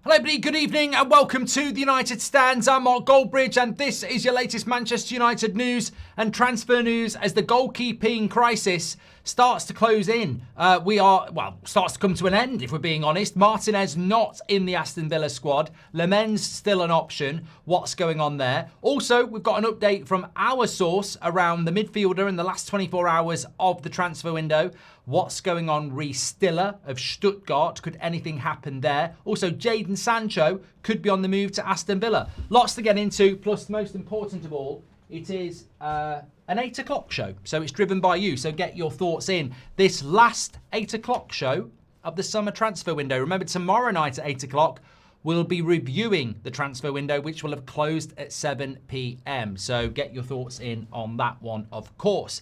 Hello everybody, good evening and welcome to the United Stands. I'm Mark Goldbridge and this is your latest Manchester United news and transfer news as the goalkeeping crisis starts to close in. Starts to come to an end if we're being honest. Martinez not in the Aston Villa squad. Lemen's still an option. What's going on there? Also, we've got an update from our source around the midfielder in the last 24 hours of the transfer window. What's going on Reece Stiller of Stuttgart? Could anything happen there? Also, Jadon Sancho could be on the move to Aston Villa. Lots to get into, plus most important of all, it is an 8 o'clock show. So it's driven by you, so get your thoughts in. This last 8 o'clock show of the summer transfer window. Remember, tomorrow night at 8 o'clock, we'll be reviewing the transfer window, which will have closed at 7 p.m. So get your thoughts in on that one, of course.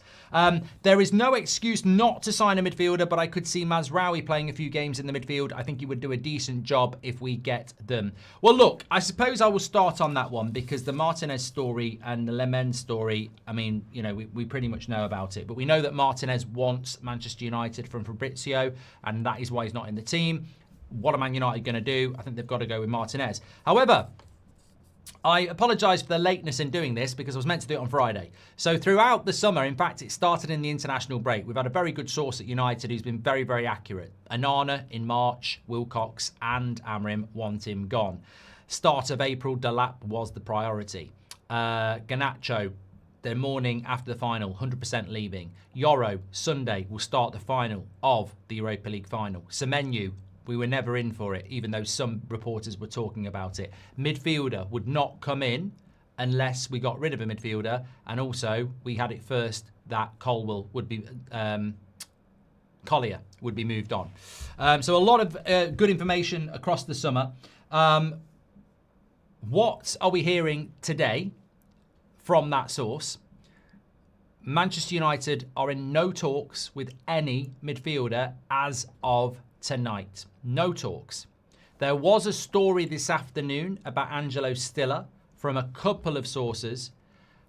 There is no excuse not to sign a midfielder, but I could see Mazraoui playing a few games in the midfield. I think he would do a decent job if we get them. Well, look, I suppose I will start on that one because the Martinez story and the Lemen story, I mean, you know, we pretty much know about it. But we know that Martinez wants Manchester United from Fabrizio, and that is why he's not in the team. What are Man United going to do? I think they've got to go with Martinez. However, I apologise for the lateness in doing this because I was meant to do it on Friday. So throughout the summer, in fact, it started in the international break. We've had a very good source at United who's been very, very accurate. Onana in March, Wilcox and Amarim want him gone. Start of April, Delap was the priority. Garnacho, the morning after the final, 100% leaving. Yoro, Sunday, will start the final of the Europa League final. Semenyo, we were never in for it, even though some reporters were talking about it. Midfielder would not come in unless we got rid of a midfielder. And also, we had it first that Colwill would be, Collier would be moved on. So a lot of good information across the summer. What are we hearing today from that source? Manchester United are in no talks with any midfielder as of tonight. No talks. There was a story this afternoon about Angelo Stiller from a couple of sources.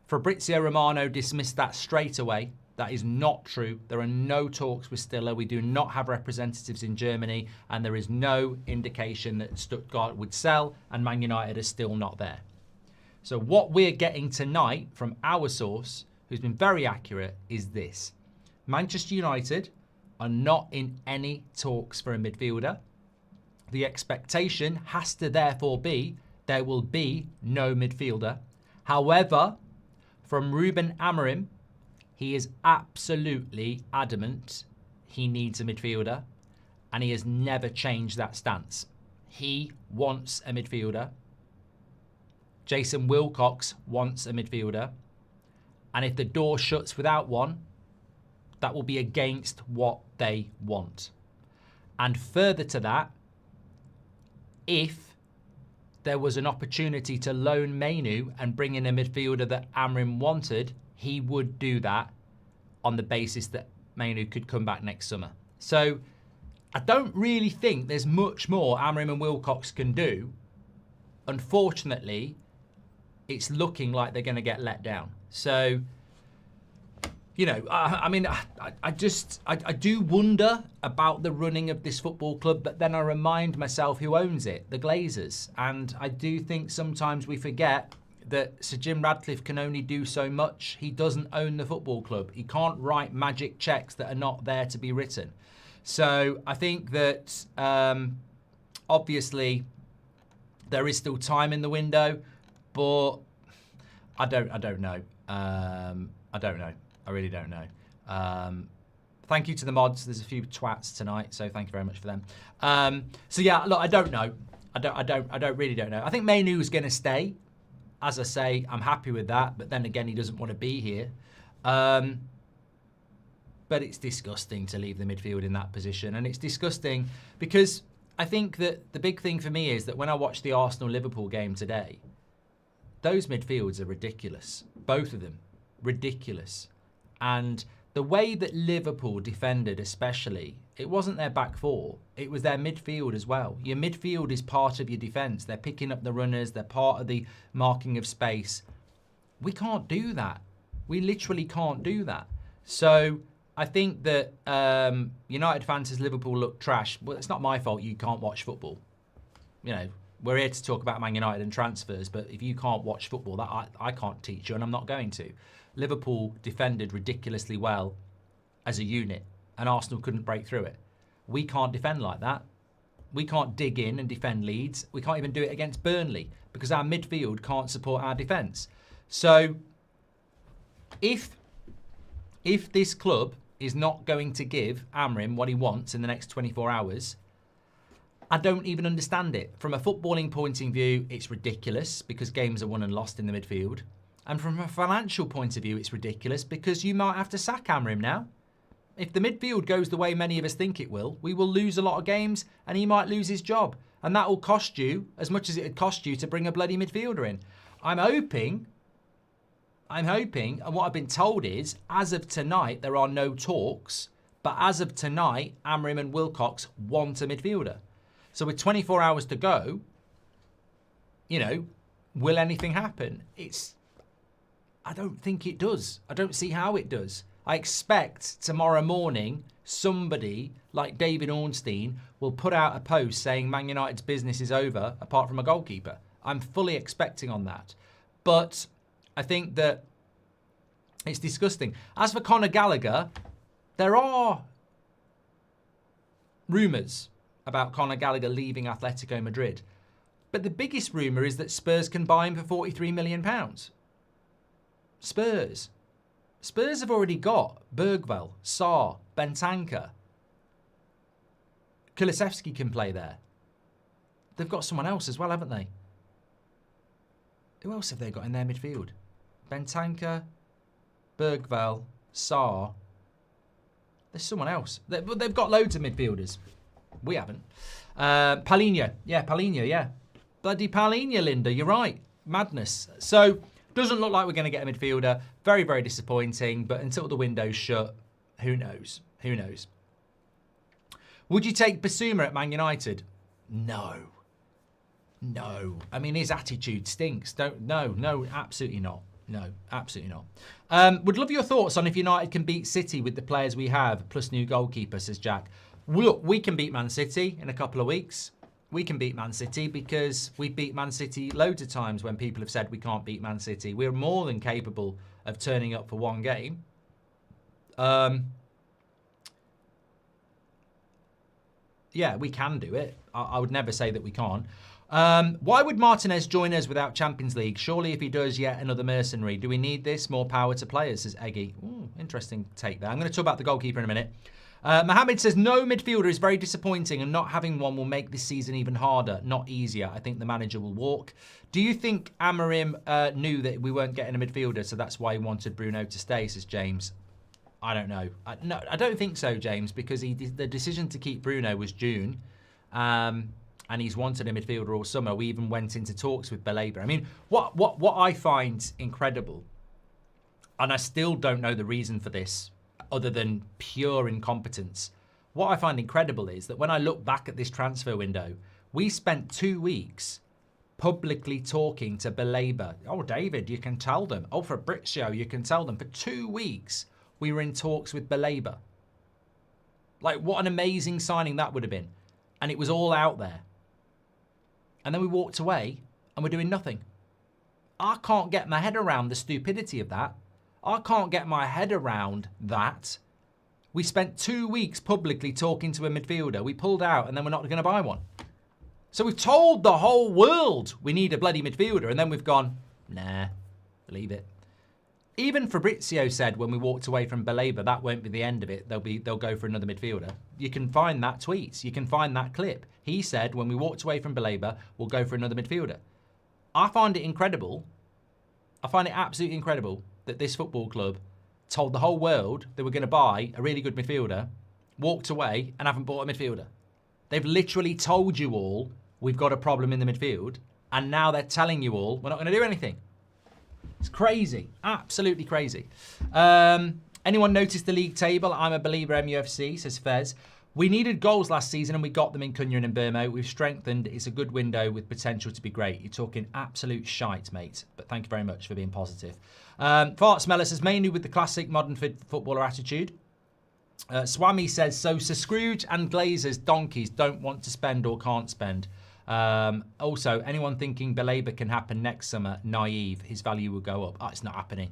Fabrizio Romano dismissed that straight away. That is not true. There are no talks with Stiller. We do not have representatives in Germany, and there is no indication that Stuttgart would sell, and Man United are still not there. So what we're getting tonight from our source, who's been very accurate, is this. Manchester United are not in any talks for a midfielder. The expectation has to therefore be there will be no midfielder. However, from Ruben Amarim, he is absolutely adamant he needs a midfielder, and he has never changed that stance. He wants a midfielder. Jason Wilcox wants a midfielder. And if the door shuts without one, that will be against what they want. And further to that, if there was an opportunity to loan Manu and bring in a midfielder that Amarim wanted, he would do that on the basis that Manu could come back next summer. So I don't really think there's much more Amarim and Wilcox can do. Unfortunately, it's looking like they're going to get let down. So, you know, I do wonder about the running of this football club, but then I remind myself who owns it, the Glazers. And I do think sometimes we forget that Sir Jim Radcliffe can only do so much. He doesn't own the football club. He can't write magic cheques that are not there to be written. So I think that obviously there is still time in the window, but I don't know. I don't know. I really don't know. Thank you to the mods. There's a few twats tonight, so thank you very much for them. So yeah, look, I don't know. I really don't know. I think Manu's going to stay. As I say, I'm happy with that, but then again, he doesn't want to be here. But it's disgusting to leave the midfield in that position, and it's disgusting because I think that the big thing for me is that when I watched the Arsenal-Liverpool game today, those midfields are ridiculous. Both of them. Ridiculous. And the way that Liverpool defended especially, it wasn't their back four, it was their midfield as well. Your midfield is part of your defence. They're picking up the runners, they're part of the marking of space. We can't do that. We literally can't do that. So I think that United fans as Liverpool look trash. Well, it's not my fault you can't watch football. You know, We're here to talk about Man United and transfers, but if you can't watch football, that I can't teach you, and I'm not going to. Liverpool defended ridiculously well as a unit, and Arsenal couldn't break through it. We can't defend like that. We can't dig in and defend Leeds. We can't even do it against Burnley because our midfield can't support our defence. So if this club is not going to give Amarim what he wants in the next 24 hours, I don't even understand it. From a footballing point of view, it's ridiculous because games are won and lost in the midfield. And from a financial point of view, it's ridiculous because you might have to sack Amarim now. If the midfield goes the way many of us think it will, we will lose a lot of games and he might lose his job. And that will cost you as much as it would cost you to bring a bloody midfielder in. I'm hoping, and what I've been told is, as of tonight, there are no talks. But as of tonight, Amarim and Wilcox want a midfielder. So with 24 hours to go, you know, will anything happen? I don't think it does. I don't see how it does. I expect tomorrow morning somebody like David Ornstein will put out a post saying Man United's business is over apart from a goalkeeper. I'm fully expecting on that. But I think that it's disgusting. As for Conor Gallagher, there are rumours about Conor Gallagher leaving Atletico Madrid. But the biggest rumour is that Spurs can buy him for £43 million. Spurs have already got Bergvall, Sarr, Bentancur. Kulusevski can play there. They've got someone else as well, haven't they? Who else have they got in their midfield? Bentancur, Bergvall, Sarr. There's someone else. They've got loads of midfielders. We haven't. Paulinho. Yeah, Paulinho, yeah. Bloody Paulinho, Linda. You're right. Madness. So, doesn't look like we're going to get a midfielder. Very, very disappointing. But until the window's shut, who knows? Who knows? Would you take Basuma at Man United? No. No. I mean, his attitude stinks. No, absolutely not. No, absolutely not. Would love your thoughts on if United can beat City with the players we have, plus new goalkeeper, says Jack. Look, we can beat Man City in a couple of weeks. We can beat Man City because we beat Man City loads of times when people have said we can't beat Man City. We're more than capable of turning up for one game. Yeah, we can do it. I would never say that we can't. Why would Martinez join us without Champions League? Surely if he does, yet another mercenary. Do we need this? More power to players, says Eggy. Ooh, interesting take there. I'm going to talk about the goalkeeper in a minute. Mohammed says, no midfielder is very disappointing and not having one will make this season even harder, not easier. I think the manager will walk. Do you think Amarim knew that we weren't getting a midfielder, so that's why he wanted Bruno to stay, says James? I don't know. No, I don't think so, James, because the decision to keep Bruno was June, and he's wanted a midfielder all summer. We even went into talks with Baleba. I mean, what I find incredible, and I still don't know the reason for this, other than pure incompetence. What I find incredible is that when I look back at this transfer window, we spent 2 weeks publicly talking to Baleba. Oh, David, you can tell them. Oh, Fabrizio, you can tell them. For 2 weeks, we were in talks with Baleba. Like, what an amazing signing that would have been. And it was all out there. And then we walked away and we're doing nothing. I can't get my head around the stupidity of that. I can't get my head around that. We spent 2 weeks publicly talking to a midfielder. We pulled out and then we're not going to buy one. So we've told the whole world we need a bloody midfielder and then we've gone, nah, leave it. Even Fabrizio said when we walked away from Baleba, that won't be the end of it. They'll go for another midfielder. You can find that tweet. You can find that clip. He said when we walked away from Baleba, we'll go for another midfielder. I find it incredible. I find it absolutely incredible that this football club told the whole world they were going to buy a really good midfielder, walked away and haven't bought a midfielder. They've literally told you all we've got a problem in the midfield, and now they're telling you all we're not going to do anything. It's crazy. Absolutely crazy. Anyone notice the league table? I'm a believer MUFC, says Fez. We needed goals last season and we got them in Cunha and Burmo. We've strengthened. It's a good window with potential to be great. You're talking absolute shite, mate. But thank you very much for being positive. Fart Smeller says, mainly with the classic modern footballer attitude. Swami says, so Sir Scrooge and Glazers, donkeys, don't want to spend or can't spend. Also, anyone thinking Belabor can happen next summer, naive. His value will go up. Oh, it's not happening.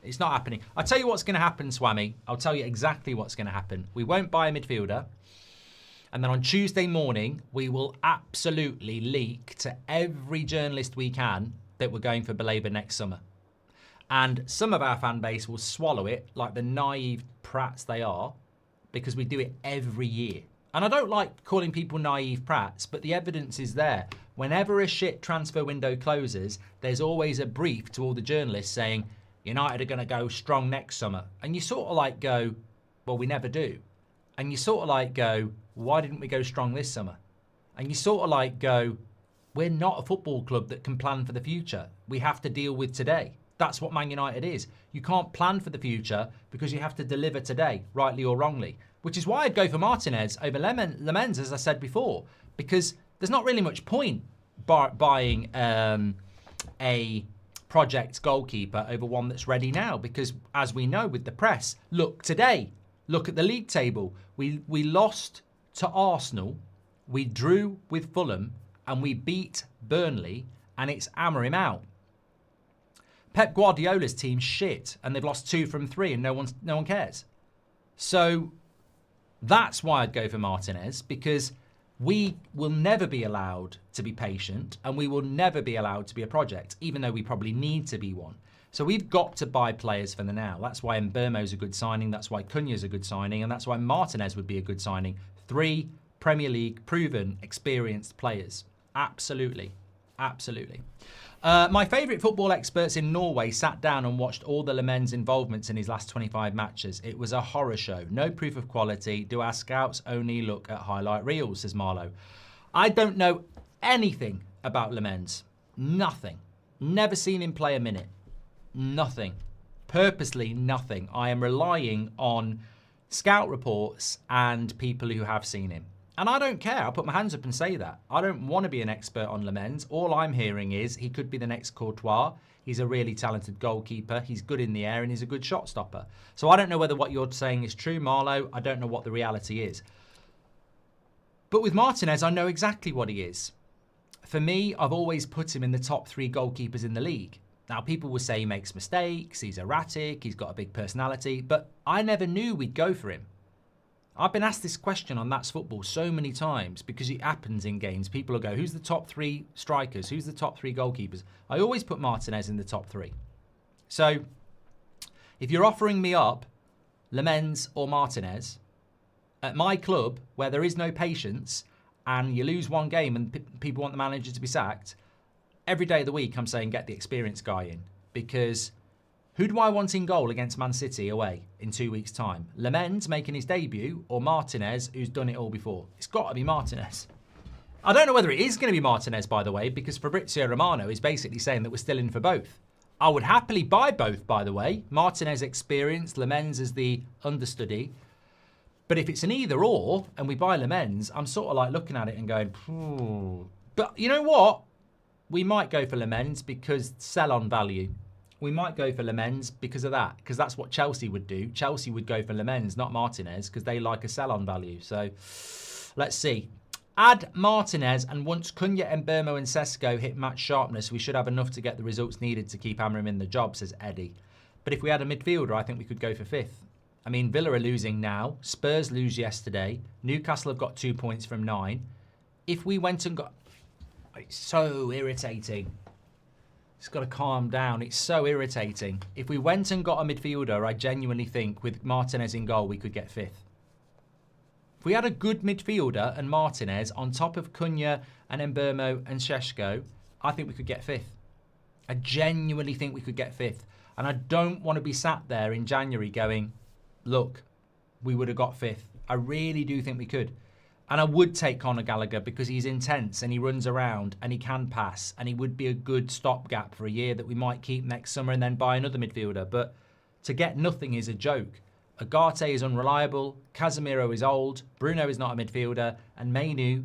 It's not happening. I'll tell you what's going to happen, Swami. I'll tell you exactly what's going to happen. We won't buy a midfielder. And then on Tuesday morning, we will absolutely leak to every journalist we can that we're going for Belabor next summer. And some of our fan base will swallow it like the naive prats they are, because we do it every year. And I don't like calling people naive prats, but the evidence is there. Whenever a shit transfer window closes, there's always a brief to all the journalists saying, United are going to go strong next summer. And you sort of like go, well, we never do. And you sort of like go, why didn't we go strong this summer? And you sort of like go, we're not a football club that can plan for the future. We have to deal with today. That's what Man United is. You can't plan for the future because you have to deliver today, rightly or wrongly. Which is why I'd go for Martinez over Lemens, as I said before, because there's not really much point buying a project goalkeeper over one that's ready now. Because as we know with the press, look today, look at the league table. We lost to Arsenal, we drew with Fulham, and we beat Burnley, and it's Amarim out. Pep Guardiola's team's shit, and they've lost 2 from 3, and no one cares. So that's why I'd go for Martinez, because we will never be allowed to be patient, and we will never be allowed to be a project, even though we probably need to be one. So we've got to buy players for the now. That's why Mbeumo's a good signing, that's why Cunha's a good signing, and that's why Martinez would be a good signing. 3 Premier League proven, experienced players. Absolutely. Absolutely. My favourite football experts in Norway sat down and watched all the Lemens' involvements in his last 25 matches. It was a horror show. No proof of quality. Do our scouts only look at highlight reels, says Marlowe. I don't know anything about Lemens. Nothing. Never seen him play a minute. Nothing. Purposely nothing. I am relying on scout reports and people who have seen him. And I don't care. I'll put my hands up and say that. I don't want to be an expert on Lemens. All I'm hearing is he could be the next Courtois. He's a really talented goalkeeper. He's good in the air and he's a good shot stopper. So I don't know whether what you're saying is true, Marlowe. I don't know what the reality is. But with Martinez, I know exactly what he is. For me, I've always put him in the top 3 goalkeepers in the league. Now, people will say he makes mistakes, he's erratic, he's got a big personality, but I never knew we'd go for him. I've been asked this question on That's Football so many times because it happens in games. People will go, who's the top 3 strikers? Who's the top 3 goalkeepers? I always put Martinez in the top 3. So if you're offering me up Lemens or Martinez at my club where there is no patience and you lose one game and people want the manager to be sacked, every day of the week I'm saying get the experienced guy in, because who do I want in goal against Man City away in 2 weeks' time? Lemens making his debut or Martinez, who's done it all before? It's got to be Martinez. I don't know whether it is going to be Martinez, by the way, because Fabrizio Romano is basically saying that we're still in for both. I would happily buy both, by the way. Martinez experienced, Lemens as the understudy. But if it's an either or and we buy Lemens, I'm sort of like looking at it and going, Phew. But you know what? We might go for Lemens because sell on value. We might go for Lemens because of that, because that's what Chelsea would do. Chelsea would go for Lemens, not Martinez, because they like a sell-on value. So let's see. Add Martinez, and once Cunha, Mbeumo and Sesko hit match sharpness, we should have enough to get the results needed to keep Amarim in the job, says Eddie. But if we had a midfielder, I think we could go for 5th. I mean, Villa are losing now. Spurs lose yesterday. Newcastle have got 2 points from 9. If we went and got... It's so irritating. It's got to calm down. It's so irritating. If we went and got a midfielder, I genuinely think with Martinez in goal, we could get 5th. If we had a good midfielder and Martinez on top of Cunha and Mbeumo and Sesko, I think we could get 5th. I genuinely think we could get 5th. And I don't want to be sat there in January going, look, we would have got 5th. I really do think we could. And I would take Conor Gallagher because he's intense and he runs around and he can pass and he would be a good stopgap for a year that we might keep next summer and then buy another midfielder. But to get nothing is a joke. Ugarte is unreliable, Casemiro is old, Bruno is not a midfielder, and Mainu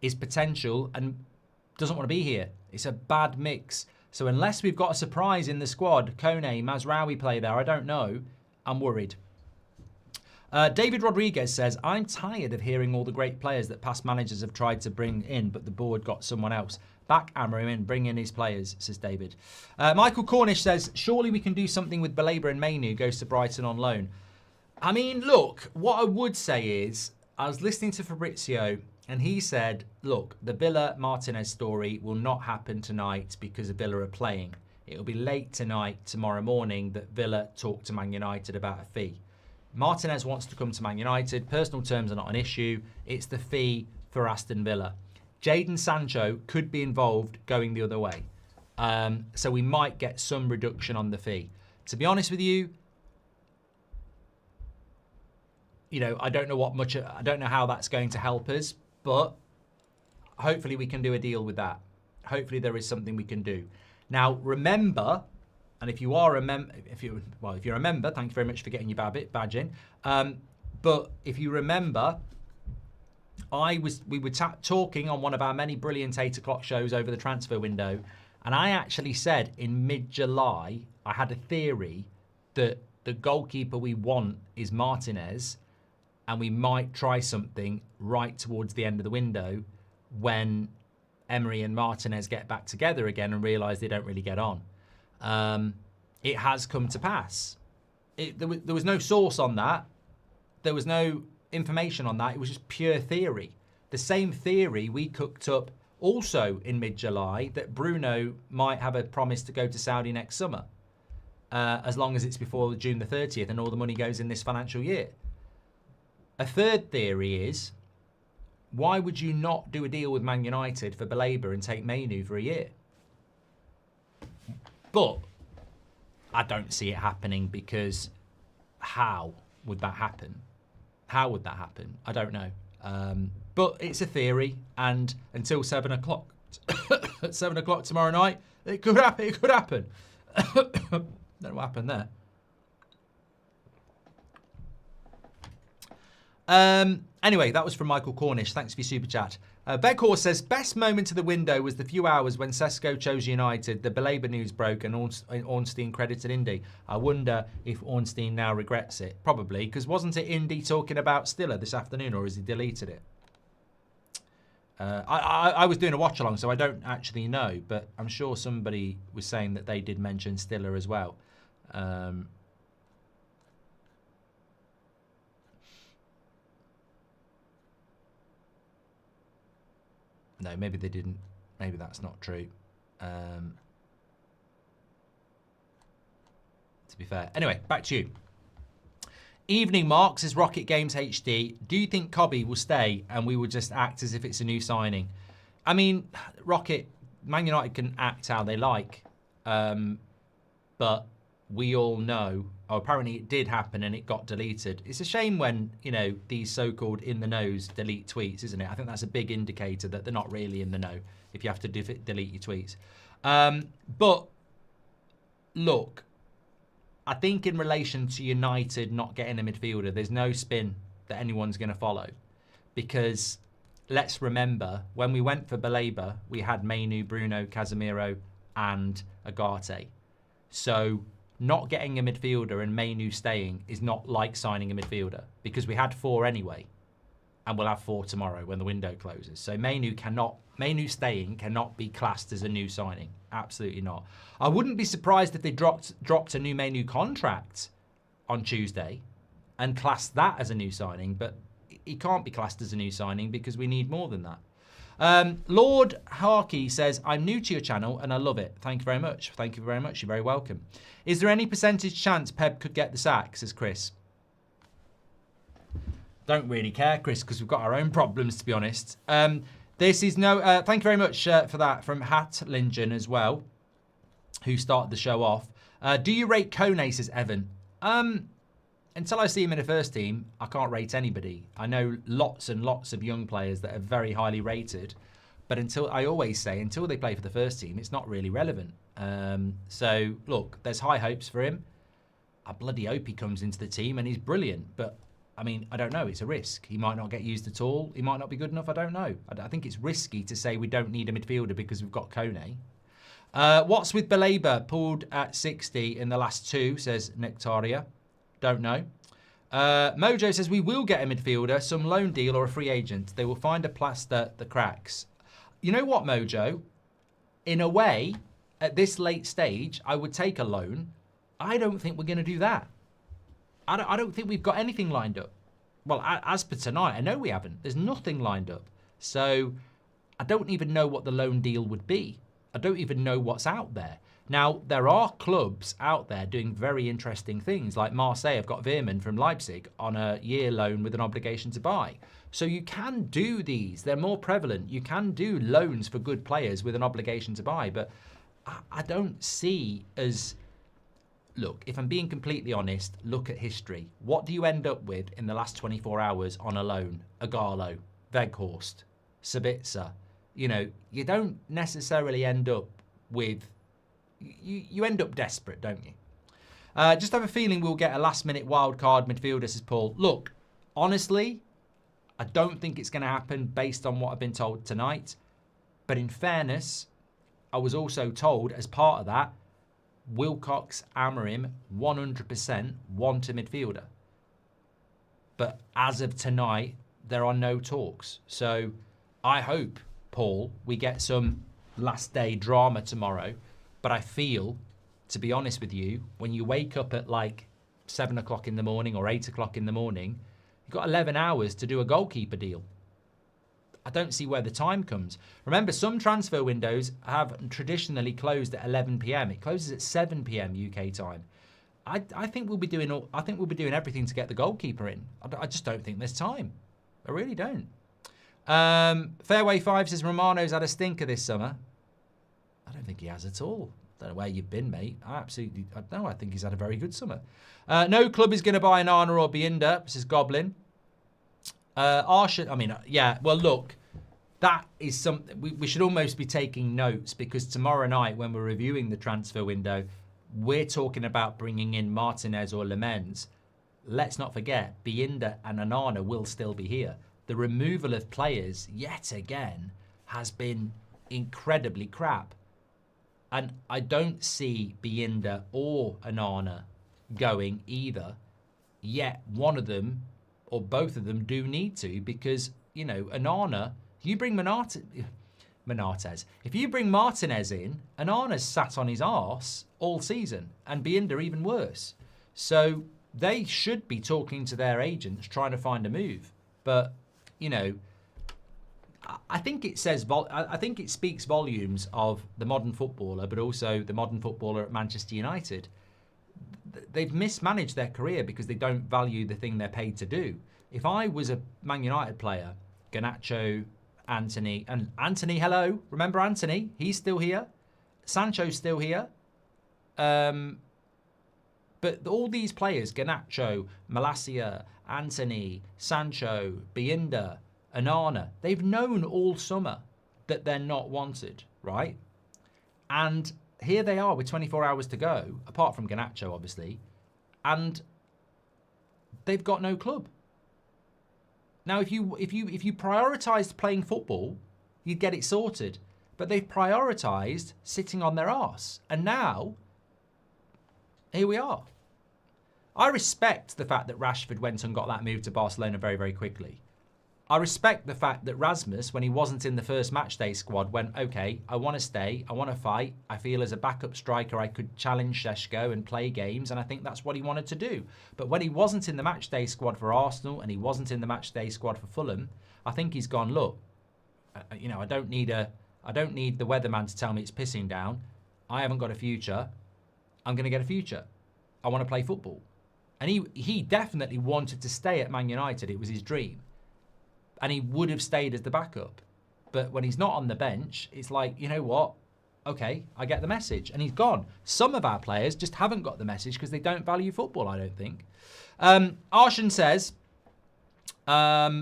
is potential and doesn't want to be here. It's a bad mix. So unless we've got a surprise in the squad, Kone, Mazraoui play there, I don't know, I'm worried. David Rodriguez says, I'm tired of hearing all the great players that past managers have tried to bring in, but the board got someone else. Back Amarim in, bring in his players, says David. Michael Cornish says, surely we can do something with Belabor and Mainu, goes to Brighton on loan. I mean, look, what I would say is, I was listening to Fabrizio, and he said, look, the Villa Martinez story will not happen tonight because Villa are playing. It'll be late tonight, tomorrow morning, that Villa talk to Man United about a fee. Martinez wants to come to Man United. Personal terms are not an issue. It's the fee for Aston Villa. Jadon Sancho could be involved going the other way. So we might get some reduction on the fee. To be honest with you, I don't know how that's going to help us, but hopefully we can do a deal with that. Hopefully there is something we can do. Now, remember, and if you're a member, thank you very much for getting your badge in. But if you remember, we were talking on one of our many brilliant 8 o'clock shows over the transfer window, and I actually said in mid-July, I had a theory that the goalkeeper we want is Martinez, and we might try something right towards the end of the window when Emery and Martinez get back together again and realise they don't really get on. It has come to pass. There was no source on that. There was no information on that. It was just pure theory. The same theory we cooked up also in mid-July, that Bruno might have a promise to go to Saudi next summer, as long as it's before June the 30th and all the money goes in this financial year. A third theory is, why would you not do a deal with Man United for Belabor and take Mainu for a year? But I don't see it happening, because how would that happen? How would that happen? I don't know. But it's a theory, and until 7 o'clock, at 7 o'clock tomorrow night, it could happen. It could happen. Don't know what happened there. Anyway, that was from Michael Cornish. Thanks for your super chat. Beckhorse says, best moment of the window was the few hours when Sesko chose United, the Belabor news broke, and Ornstein credited Indy. I wonder if Ornstein now regrets it. Probably, because wasn't it Indy talking about Stiller this afternoon, or has he deleted it? I was doing a watch along, so I don't actually know, but I'm sure somebody was saying that they did mention Stiller as well. No, maybe they didn't. Maybe that's not true. To be fair. Anyway, back to you. Evening Marks is Rocket Games HD. Do you think Cobby will stay and we will just act as if it's a new signing? I mean, Rocket, Man United can act how they like. But we all know, apparently it did happen and it got deleted. It's a shame when, these so-called in-the-knows delete tweets, isn't it? I think that's a big indicator that they're not really in the know if you have to delete your tweets. But, look, I think in relation to United not getting a midfielder, there's no spin that anyone's going to follow. Because, let's remember, when we went for Belabor, we had Mainu, Bruno, Casemiro and Agate. So, not getting a midfielder and Mainu staying is not like signing a midfielder, because we had 4 anyway, and we'll have 4 tomorrow when the window closes. So Mainu staying cannot be classed as a new signing. Absolutely not. I wouldn't be surprised if they dropped a new Mainu contract on Tuesday and classed that as a new signing, but he can't be classed as a new signing because we need more than that. Lord Harkey says, I'm new to your channel and I love it. Thank you very much. Thank you very much. You're very welcome. Is there any percentage chance Pep could get the sack, says Chris? Don't really care, Chris, because we've got our own problems, to be honest. This is no... thank you very much for that from Hatlingen as well, who started the show off. Do you rate Kone, says Evan? Until I see him in the first team, I can't rate anybody. I know lots and lots of young players that are very highly rated, but I always say, until they play for the first team, it's not really relevant. So, look, there's high hopes for him. I bloody hope he comes into the team and he's brilliant, but, I mean, I don't know. It's a risk. He might not get used at all. He might not be good enough. I don't know. I think it's risky to say we don't need a midfielder because we've got Kone. What's with Belabor? Pulled at 60 in the last 2, says Nectaria. Don't know. Mojo says, we will get a midfielder, some loan deal or a free agent. They will find a plaster the cracks. You know what, Mojo? In a way, at this late stage, I would take a loan. I don't think we're going to do that. I don't think we've got anything lined up. Well, as per tonight, I know we haven't. There's nothing lined up. So I don't even know what the loan deal would be. I don't even know what's out there. Now, there are clubs out there doing very interesting things, like Marseille have got Veerman from Leipzig on a year loan with an obligation to buy. So you can do these. They're more prevalent. You can do loans for good players with an obligation to buy. But I don't see as... Look, if I'm being completely honest, look at history. What do you end up with in the last 24 hours on a loan? Igalo, Weghorst, Sabitzer. You know, you don't necessarily end up with... You end up desperate, don't you? Just have a feeling we'll get a last-minute wild-card midfielder, says Paul. Look, honestly, I don't think it's going to happen based on what I've been told tonight. But in fairness, I was also told, as part of that, Wilcox, Amarim, 100% want a midfielder. But as of tonight, there are no talks. So I hope, Paul, we get some last-day drama tomorrow. But I feel, to be honest with you, when you wake up at like 7 o'clock in the morning or 8 o'clock in the morning, you've got 11 hours to do a goalkeeper deal. I don't see where the time comes. Remember, some transfer windows have traditionally closed at 11 p.m. It closes at 7 p.m. UK time. I think we'll be doing everything to get the goalkeeper in. I just don't think there's time. I really don't. Fairway 5 says Romano's had a stinker this summer. I don't think he has at all. Don't know where you've been, mate. I think he's had a very good summer. No club is going to buy an Arna or Binder, says Goblin. Well, look, that is something we should almost be taking notes, because tomorrow night when we're reviewing the transfer window, we're talking about bringing in Martinez or Lemens. Let's not forget, Binder and Onana will still be here. The removal of players, yet again, has been incredibly crap. And I don't see Binder or Onana going either. Yet one of them or both of them do need to, because, you know, Onana, you bring Menartez. If you bring Martinez in, Onana's sat on his arse all season, and Binder even worse. So they should be talking to their agents, trying to find a move. But, you know, I think it says, I think it speaks volumes of the modern footballer, but also the modern footballer at Manchester United. They've mismanaged their career because they don't value the thing they're paid to do. If I was a Man United player, Garnacho, Anthony, hello, remember Anthony? He's still here. Sancho's still here. But all these players, Garnacho, Malacia, Anthony, Sancho, Binder, Onana, they've known all summer that they're not wanted, right? And here they are with 24 hours to go, apart from Garnacho, obviously, and they've got no club. Now, if you prioritised playing football, you'd get it sorted. But they've prioritised sitting on their arse. And now, here we are. I respect the fact that Rashford went and got that move to Barcelona very, very quickly. I respect the fact that Rasmus, when he wasn't in the first matchday squad, went, okay, I want to stay, I want to fight. I feel as a backup striker I could challenge Šeško and play games, and I think that's what he wanted to do. But when he wasn't in the matchday squad for Arsenal and he wasn't in the matchday squad for Fulham, I think he's gone, look, you know, I don't need the weatherman to tell me it's pissing down. I haven't got a future. I'm going to get a future. I want to play football. And he definitely wanted to stay at Man United. It was his dream. And he would have stayed as the backup. But when he's not on the bench, it's like, you know what? Okay, I get the message. And he's gone. Some of our players just haven't got the message because they don't value football, I don't think. Arshan says,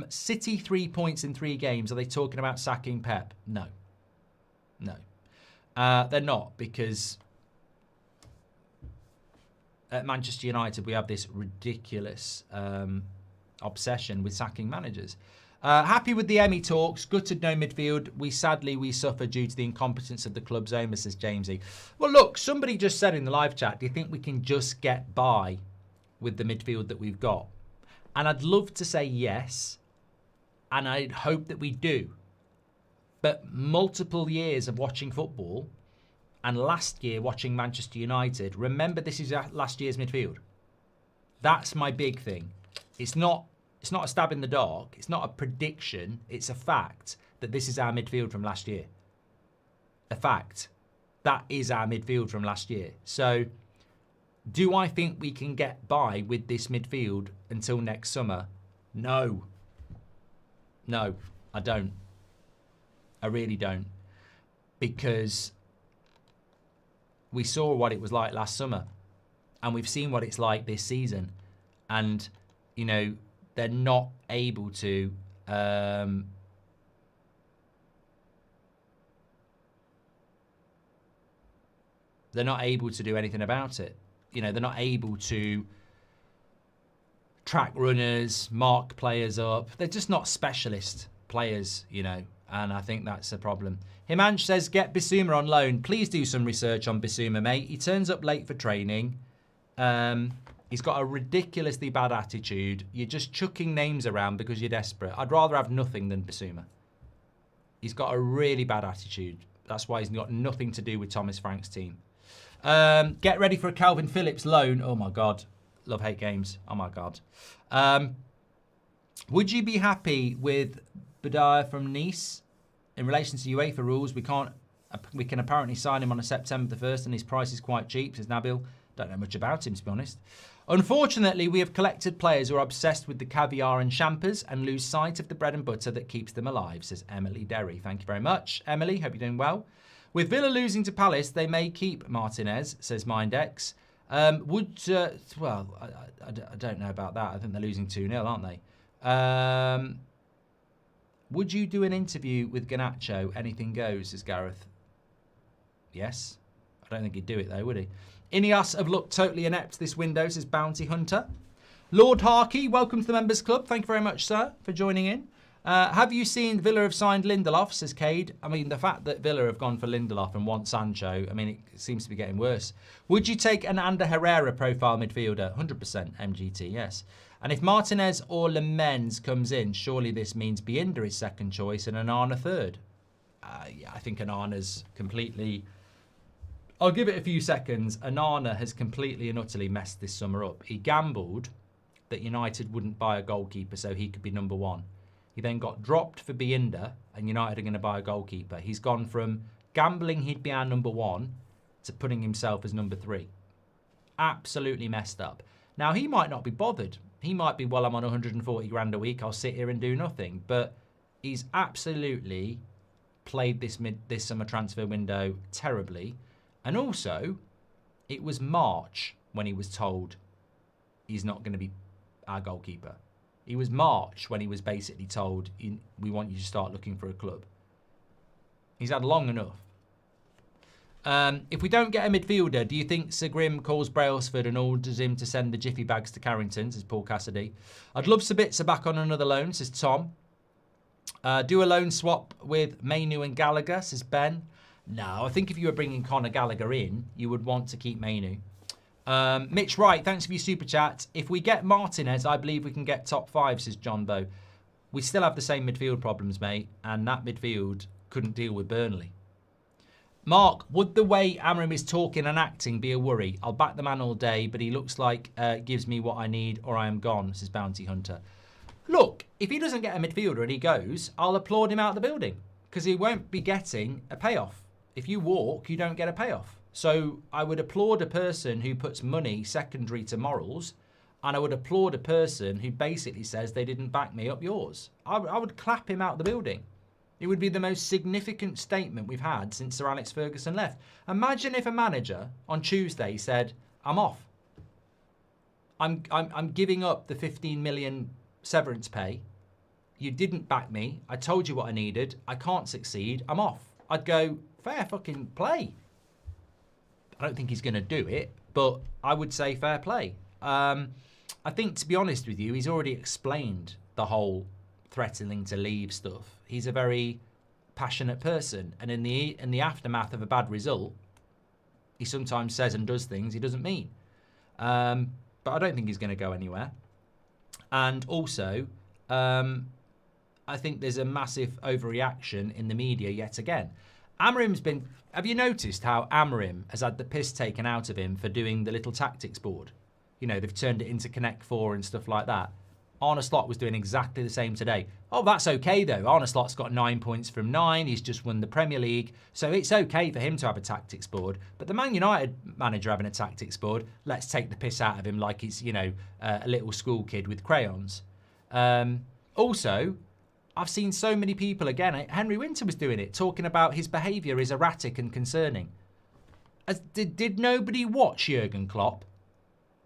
City 3 points in 3 games. Are they talking about sacking Pep? No. No. They're not, because at Manchester United we have this ridiculous obsession with sacking managers. Happy with the Emmy talks. Gutted no midfield. We suffer due to the incompetence of the club's owner, says Jamesy. Well, look, somebody just said in the live chat, do you think we can just get by with the midfield that we've got? And I'd love to say yes, and I'd hope that we do. But multiple years of watching football, and last year watching Manchester United, remember this is last year's midfield. That's my big thing. It's not a stab in the dark. It's not a prediction. It's a fact that this is our midfield from last year. A fact. That is our midfield from last year. So, do I think we can get by with this midfield until next summer? No. No, I don't. I really don't. Because we saw what it was like last summer. And we've seen what it's like this season. And, you know, they're not able to... they're not able to do anything about it. You know, they're not able to track runners, mark players up. They're just not specialist players, you know, and I think that's a problem. Himansh says, get Bissouma on loan. Please do some research on Bissouma, mate. He turns up late for training. He's got a ridiculously bad attitude. You're just chucking names around because you're desperate. I'd rather have nothing than Bissouma. He's got a really bad attitude. That's why he's got nothing to do with Thomas Frank's team. Get ready for a Calvin Phillips loan. Oh my God. Love-hate games. Oh my God. Would you be happy with Badaya from Nice? In relation to UEFA rules, we can apparently sign him on a September the 1st and his price is quite cheap, says Nabil. Don't know much about him, to be honest. Unfortunately, we have collected players who are obsessed with the caviar and champers and lose sight of the bread and butter that keeps them alive, says Emily Derry. Thank you very much, Emily. Hope you're doing well. With Villa losing to Palace, they may keep Martinez, says Mindex. I don't know about that. I think they're losing 2-0, aren't they? Would you do an interview with Garnacho? Anything goes, says Gareth. Yes. I don't think he'd do it, though, would he? Ineos have looked totally inept this window, says Bounty Hunter. Lord Harkey, welcome to the Members Club. Thank you very much, sir, for joining in. Have you seen Villa have signed Lindelof, says Cade. I mean, the fact that Villa have gone for Lindelof and want Sancho, I mean, it seems to be getting worse. Would you take an Ander Herrera profile midfielder? 100% MGT, yes. And if Martinez or Lemens comes in, surely this means Binder is second choice and Onana third. Yeah, I think Onana's completely... I'll give it a few seconds. Onana has completely and utterly messed this summer up. He gambled that United wouldn't buy a goalkeeper so he could be number one. He then got dropped for Binder and United are going to buy a goalkeeper. He's gone from gambling he'd be our number one to putting himself as number three. Absolutely messed up. Now, he might not be bothered. He might be, well, I'm on 140 grand a week. I'll sit here and do nothing. But he's absolutely played this summer transfer window terribly. And also, it was March when he was told he's not going to be our goalkeeper. It was March when he was basically told, we want you to start looking for a club. He's had long enough. If we don't get a midfielder, do you think Sir Grim calls Brailsford and orders him to send the jiffy bags to Carrington, says Paul Cassidy. I'd love Sabitzer back on another loan, says Tom. Do a loan swap with Mainu and Gallagher, says Ben. No, I think if you were bringing Conor Gallagher in, you would want to keep Mainu. Mitch Wright, thanks for your super chat. If we get Martinez, I believe we can get top 5, says John Bow. We still have the same midfield problems, mate, and that midfield couldn't deal with Burnley. Mark, would the way Amarim is talking and acting be a worry? I'll back the man all day, but he looks like gives me what I need or I am gone, says Bounty Hunter. Look, if he doesn't get a midfielder and he goes, I'll applaud him out of the building because he won't be getting a payoff. If you walk, you don't get a payoff. So I would applaud a person who puts money secondary to morals, and I would applaud a person who basically says they didn't back me up yours. I would clap him out the building. It would be the most significant statement we've had since Sir Alex Ferguson left. Imagine if a manager on Tuesday said, I'm off. I'm giving up the 15 million severance pay. You didn't back me. I told you what I needed. I can't succeed. I'm off. I'd go, fair fucking play. I don't think he's going to do it, but I would say fair play. I think, to be honest with you, he's already explained the whole threatening to leave stuff. He's a very passionate person, and in the aftermath of a bad result, he sometimes says and does things he doesn't mean. But I don't think he's going to go anywhere. And also, I think there's a massive overreaction in the media yet again. Amarim's been... Have you noticed how Amarim has had the piss taken out of him for doing the little tactics board? You know, they've turned it into Connect 4 and stuff like that. Arne Slot was doing exactly the same today. Oh, that's okay, though. Arne Slot's got 9 points from 9. He's just won the Premier League. So it's okay for him to have a tactics board. But the Man United manager having a tactics board, let's take the piss out of him like he's, you know, a little school kid with crayons. Also, I've seen so many people, again, Henry Winter was doing it, talking about his behaviour is erratic and concerning. Did nobody watch Jurgen Klopp?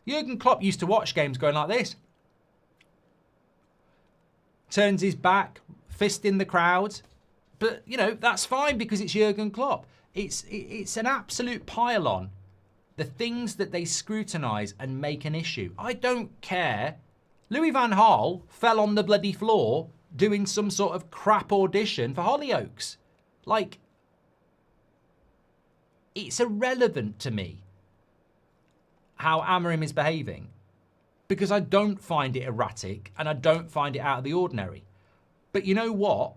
Jurgen Klopp used to watch games going like this. Turns his back, fist in the crowd. But, you know, that's fine because it's Jurgen Klopp. It's an absolute pile-on. The things that they scrutinise and make an issue. I don't care. Louis van Gaal fell on the bloody floor doing some sort of crap audition for Hollyoaks. Like, it's irrelevant to me how Amarim is behaving because I don't find it erratic and I don't find it out of the ordinary. But you know what?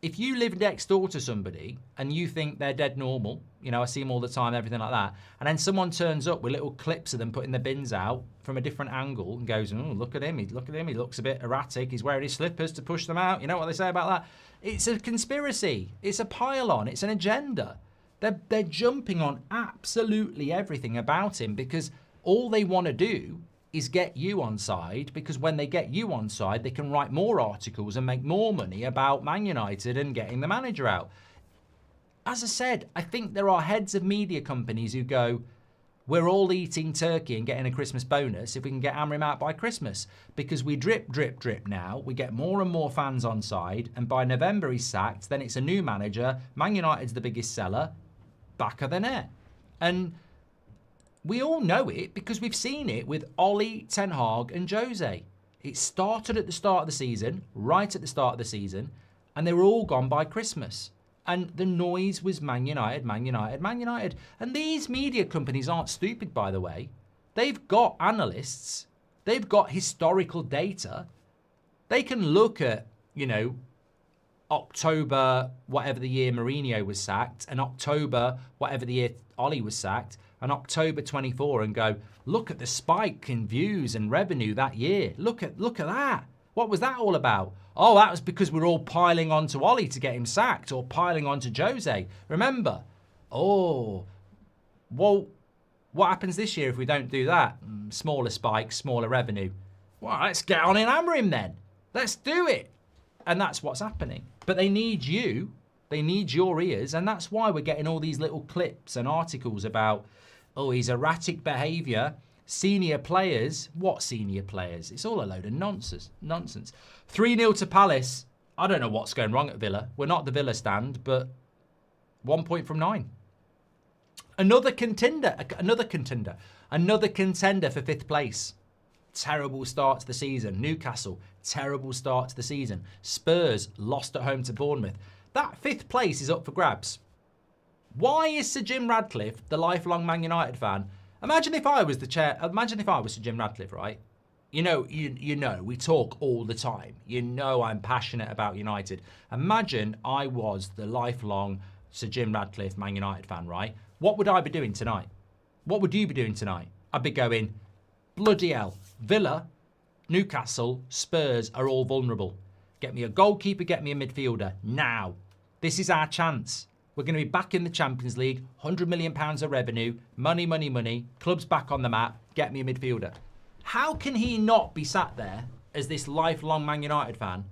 If you live next door to somebody and you think they're dead normal, you know, I see them all the time, everything like that, and then someone turns up with little clips of them putting the bins out from a different angle and goes, oh, look at him, he looks a bit erratic, he's wearing his slippers to push them out, you know what they say about that? It's a conspiracy, it's a pile-on, it's an agenda. They're jumping on absolutely everything about him because all they want to do is get you on side, because when they get you on side, they can write more articles and make more money about Man United and getting the manager out. As I said, I think there are heads of media companies who go, we're all eating turkey and getting a Christmas bonus if we can get Amarim out by Christmas, because we drip, drip, drip now, we get more and more fans on side, and by November he's sacked, then it's a new manager, Man United's the biggest seller, back of the net. And we all know it because we've seen it with Ollie, Ten Hag and Jose. It started at the start of the season, right at the start of the season, and they were all gone by Christmas. And the noise was Man United, Man United, Man United. And these media companies aren't stupid, by the way. They've got analysts. They've got historical data. They can look at, you know, October, whatever the year Mourinho was sacked, and October, whatever the year Ollie was sacked, and October 24 and go, look at the spike in views and revenue that year. Look at that. What was that all about? Oh, that was because we're all piling onto Ollie to get him sacked or piling onto Jose. Remember? Oh, well, what happens this year if we don't do that? Smaller spikes, smaller revenue. Well, let's get on in Amarim then. Let's do it. And that's what's happening. But they need you. They need your ears. And that's why we're getting all these little clips and articles about, oh, he's erratic behaviour. Senior players. What senior players? It's all a load of nonsense. 3-0 to Palace. I don't know what's going wrong at Villa. We're not the Villa stand, but 1 point from 9. Another contender for 5th place. Terrible start to the season. Newcastle, terrible start to the season. Spurs lost at home to Bournemouth. That 5th place is up for grabs. Why is Sir Jim Radcliffe, the lifelong Man United fan? Imagine if I was Sir Jim Radcliffe, right? You know, we talk all the time. You know I'm passionate about United. Imagine I was the lifelong Sir Jim Radcliffe Man United fan, right? What would I be doing tonight? What would you be doing tonight? I'd be going, bloody hell, Villa, Newcastle, Spurs are all vulnerable. Get me a goalkeeper, get me a midfielder, now. This is our chance. We're going to be back in the Champions League, £100 million of revenue, money, money, money, clubs back on the map, get me a midfielder. How can he not be sat there as this lifelong Man United fan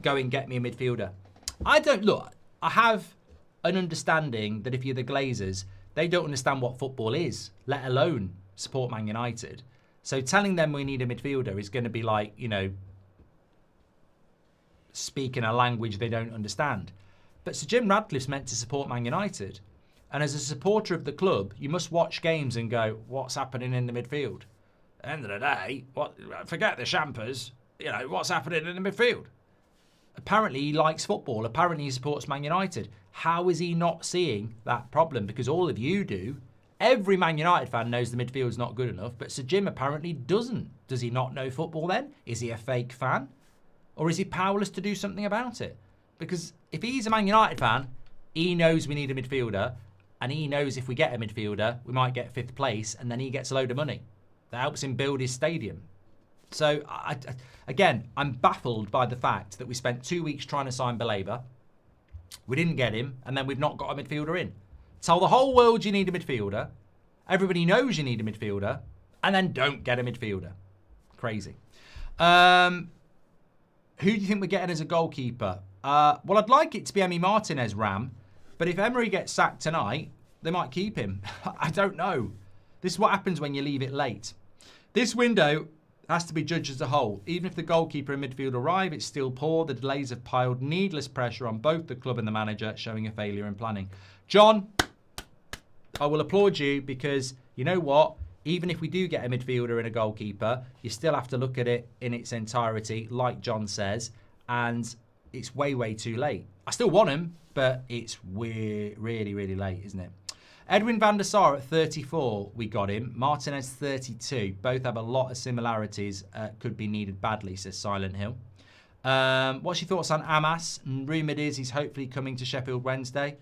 going, get me a midfielder? I have an understanding that if you're the Glazers, they don't understand what football is, let alone support Man United. So telling them we need a midfielder is going to be like, you know, speaking a language they don't understand. But Sir Jim Radcliffe's meant to support Man United. And as a supporter of the club, you must watch games and go, what's happening in the midfield? At the end of the day, forget the champers, you know, what's happening in the midfield? Apparently he likes football. Apparently he supports Man United. How is he not seeing that problem? Because all of you do. Every Man United fan knows the midfield's not good enough, but Sir Jim apparently doesn't. Does he not know football then? Is he a fake fan? Or is he powerless to do something about it? Because if he's a Man United fan, he knows we need a midfielder, and he knows if we get a midfielder, we might get 5th place, and then he gets a load of money. That helps him build his stadium. So, again, I'm baffled by the fact that we spent 2 weeks trying to sign Belabor. We didn't get him, and then we've not got a midfielder in. Tell the whole world you need a midfielder. Everybody knows you need a midfielder, and then don't get a midfielder. Crazy. Who do you think we're getting as a goalkeeper? Well, I'd like it to be Martinez, Ram. But if Emery gets sacked tonight, they might keep him. I don't know. This is what happens when you leave it late. This window has to be judged as a whole. Even if the goalkeeper and midfield arrive, it's still poor. The delays have piled needless pressure on both the club and the manager, showing a failure in planning. John, I will applaud you because you know what? Even if we do get a midfielder and a goalkeeper, you still have to look at it in its entirety, like John says, and it's way, way too late. I still want him, but it's really, really late, isn't it? Edwin van der Sar at 34, we got him. Martinez 32. Both have a lot of similarities. Could be needed badly, says Silent Hill. What's your thoughts on Amas? Rumoured is he's hopefully coming to Sheffield Wednesday.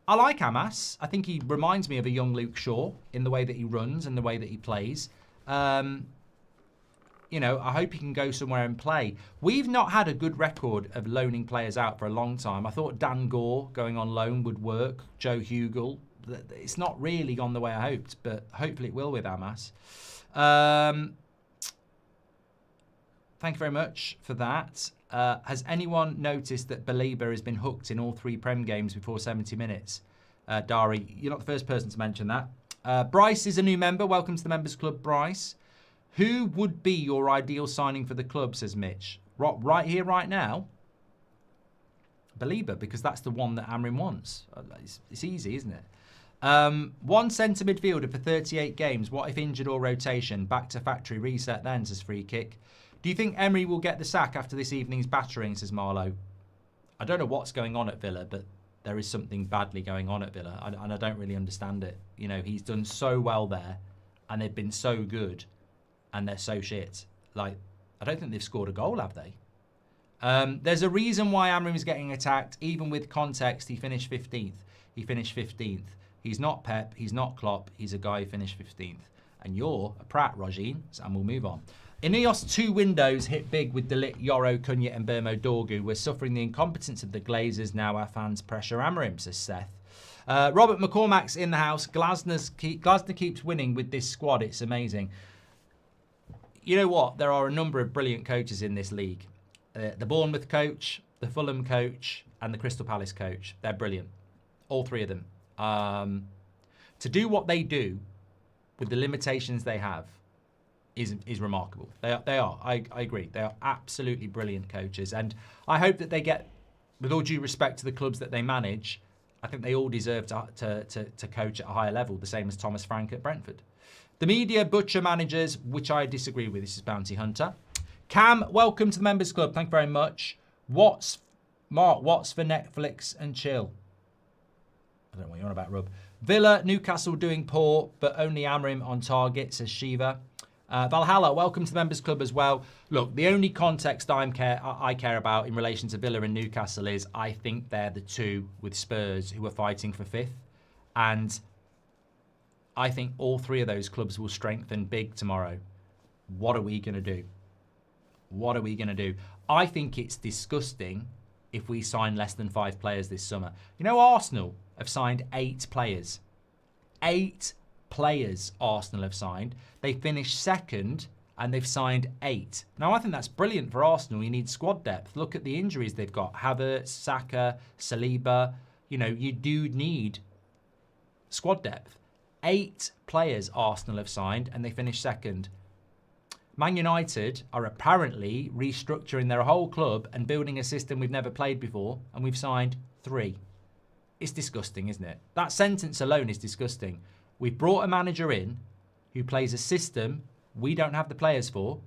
I like Amas. I think he reminds me of a young Luke Shaw in the way that he runs and the way that he plays. You know, I hope he can go somewhere and play. We've not had a good record of loaning players out for a long time. I thought Dan Gore going on loan would work. Joe Hugel. It's not really gone the way I hoped, but hopefully it will with Amas. Thank you very much for that. Has anyone noticed that Belabor has been hooked in all 3 Prem games before 70 minutes? Dari, you're not the first person to mention that. Bryce is a new member. Welcome to the Members Club, Bryce. Who would be your ideal signing for the club, says Mitch? Right here, right now? Belabor, because that's the one that Amarim wants. It's easy, isn't it? One centre midfielder for 38 games. What if injured or rotation? Back to factory reset then, says Free Kick. Do you think Emery will get the sack after this evening's battering, says Marlowe? I don't know what's going on at Villa, but there is something badly going on at Villa, and I don't really understand it. You know, he's done so well there, and they've been so good, and they're so shit. Like, I don't think they've scored a goal, have they? There's a reason why Amarim is getting attacked. Even with context, he finished 15th. He's not Pep, he's not Klopp, he's a guy who finished 15th. And you're a prat, Rajin, and we'll move on. Ineos 2 windows hit big with Delit, Yoro, Cunha and Bermo Dorgu. We're suffering the incompetence of the Glazers. Now our fans pressure Amarim, says Seth. Robert McCormack's in the house. Glasner keeps winning with this squad. It's amazing. You know what? There are a number of brilliant coaches in this league. The Bournemouth coach, the Fulham coach, and the Crystal Palace coach. They're brilliant. All 3 of them. To do what they do with the limitations they have is remarkable. They are. I agree. They are absolutely brilliant coaches. And I hope that they get, with all due respect to the clubs that they manage, I think they all deserve to coach at a higher level, the same as Thomas Frank at Brentford. The media butcher managers, which I disagree with. This is Bounty Hunter. Cam, welcome to the Members Club. Thank you very much. Mark, what's for Netflix and chill? I don't know what you're on about, Rob. Villa, Newcastle doing poor, but only Amarim on target, says Shiva. Valhalla, welcome to the Members Club as well. Look, the only context I care about in relation to Villa and Newcastle is I think they're the 2 with Spurs who are fighting for 5th. And I think all 3 of those clubs will strengthen big tomorrow. What are we going to do? What are we going to do? I think it's disgusting if we sign less than 5 players this summer. You know, Arsenal have signed 8 players. 8 players Arsenal have signed. They finished 2nd and they've signed 8. Now, I think that's brilliant for Arsenal. You need squad depth. Look at the injuries they've got. Havertz, Saka, Saliba. You know, you do need squad depth. 8 players Arsenal have signed and they finished 2nd. Man United are apparently restructuring their whole club and building a system we've never played before, and we've signed 3. It's disgusting, isn't it? That sentence alone is disgusting. We've brought a manager in who plays a system we don't have the players for,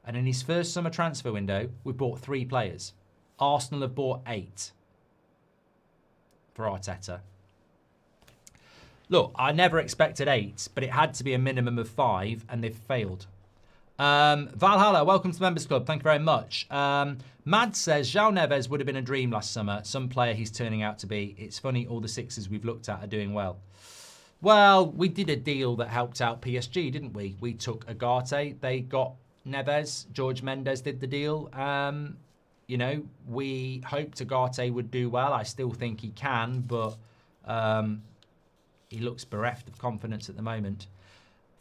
and in his first summer transfer window, we bought 3 players. Arsenal have bought 8 for Arteta. Look, I never expected 8, but it had to be a minimum of 5, and they've failed. Valhalla, welcome to the Members Club. Thank you very much. Mad says, João Neves would have been a dream last summer. Some player he's turning out to be. It's funny, all the 6s we've looked at are doing well. Well, we did a deal that helped out PSG, didn't we? We took Agate. They got Neves. George Mendes did the deal. You know, we hoped Agate would do well. I still think he can, but he looks bereft of confidence at the moment.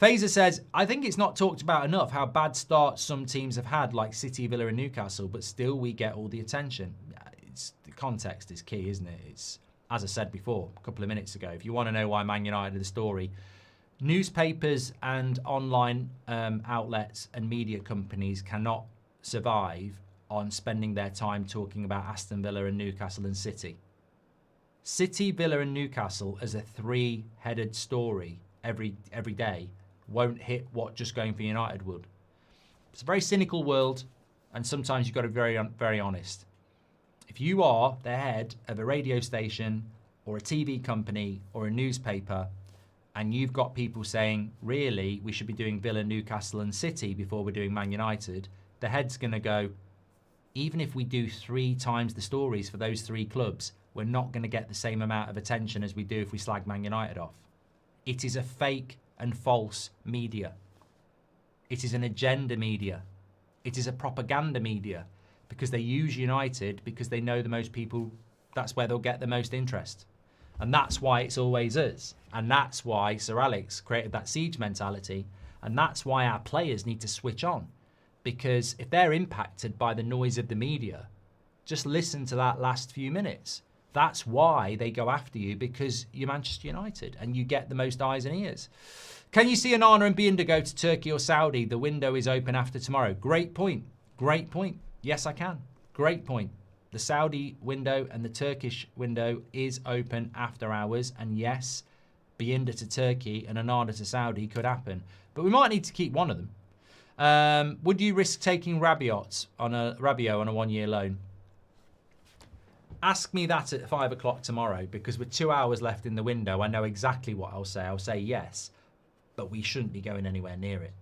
Fazer says, I think it's not talked about enough how bad starts some teams have had, like City, Villa and Newcastle, but still we get all the attention. The context is key, isn't it? It's, as I said before, a couple of minutes ago, if you want to know why Man United are the story, newspapers and online outlets and media companies cannot survive on spending their time talking about Aston Villa and Newcastle and City. City, Villa and Newcastle as a 3-headed story every day won't hit what just going for United would. It's a very cynical world, and sometimes you've got to be very honest. If you are the head of a radio station or a TV company or a newspaper, and you've got people saying, really, we should be doing Villa, Newcastle and City before we're doing Man United, the head's going to go, even if we do 3 times the stories for those 3 clubs, we're not going to get the same amount of attention as we do if we slag Man United off. It is a fake and false media. It is an agenda media. It is a propaganda media, because they use United because they know the most people, that's where they'll get the most interest. And that's why it's always us. And that's why Sir Alex created that siege mentality. And that's why our players need to switch on. Because if they're impacted by the noise of the media, just listen to that last few minutes. That's why they go after you, because you're Manchester United and you get the most eyes and ears. Can you see Onana and Binder go to Turkey or Saudi? The window is open after tomorrow. Great point. Great point. Yes, I can. Great point. The Saudi window and the Turkish window is open after hours. And yes, Binder to Turkey and Onana to Saudi could happen. But we might need to keep one of them. Would you risk taking Rabiot on a 1-year loan? Ask me that at 5 o'clock tomorrow, because with 2 hours left in the window, I know exactly what I'll say. I'll say yes, but we shouldn't be going anywhere near it.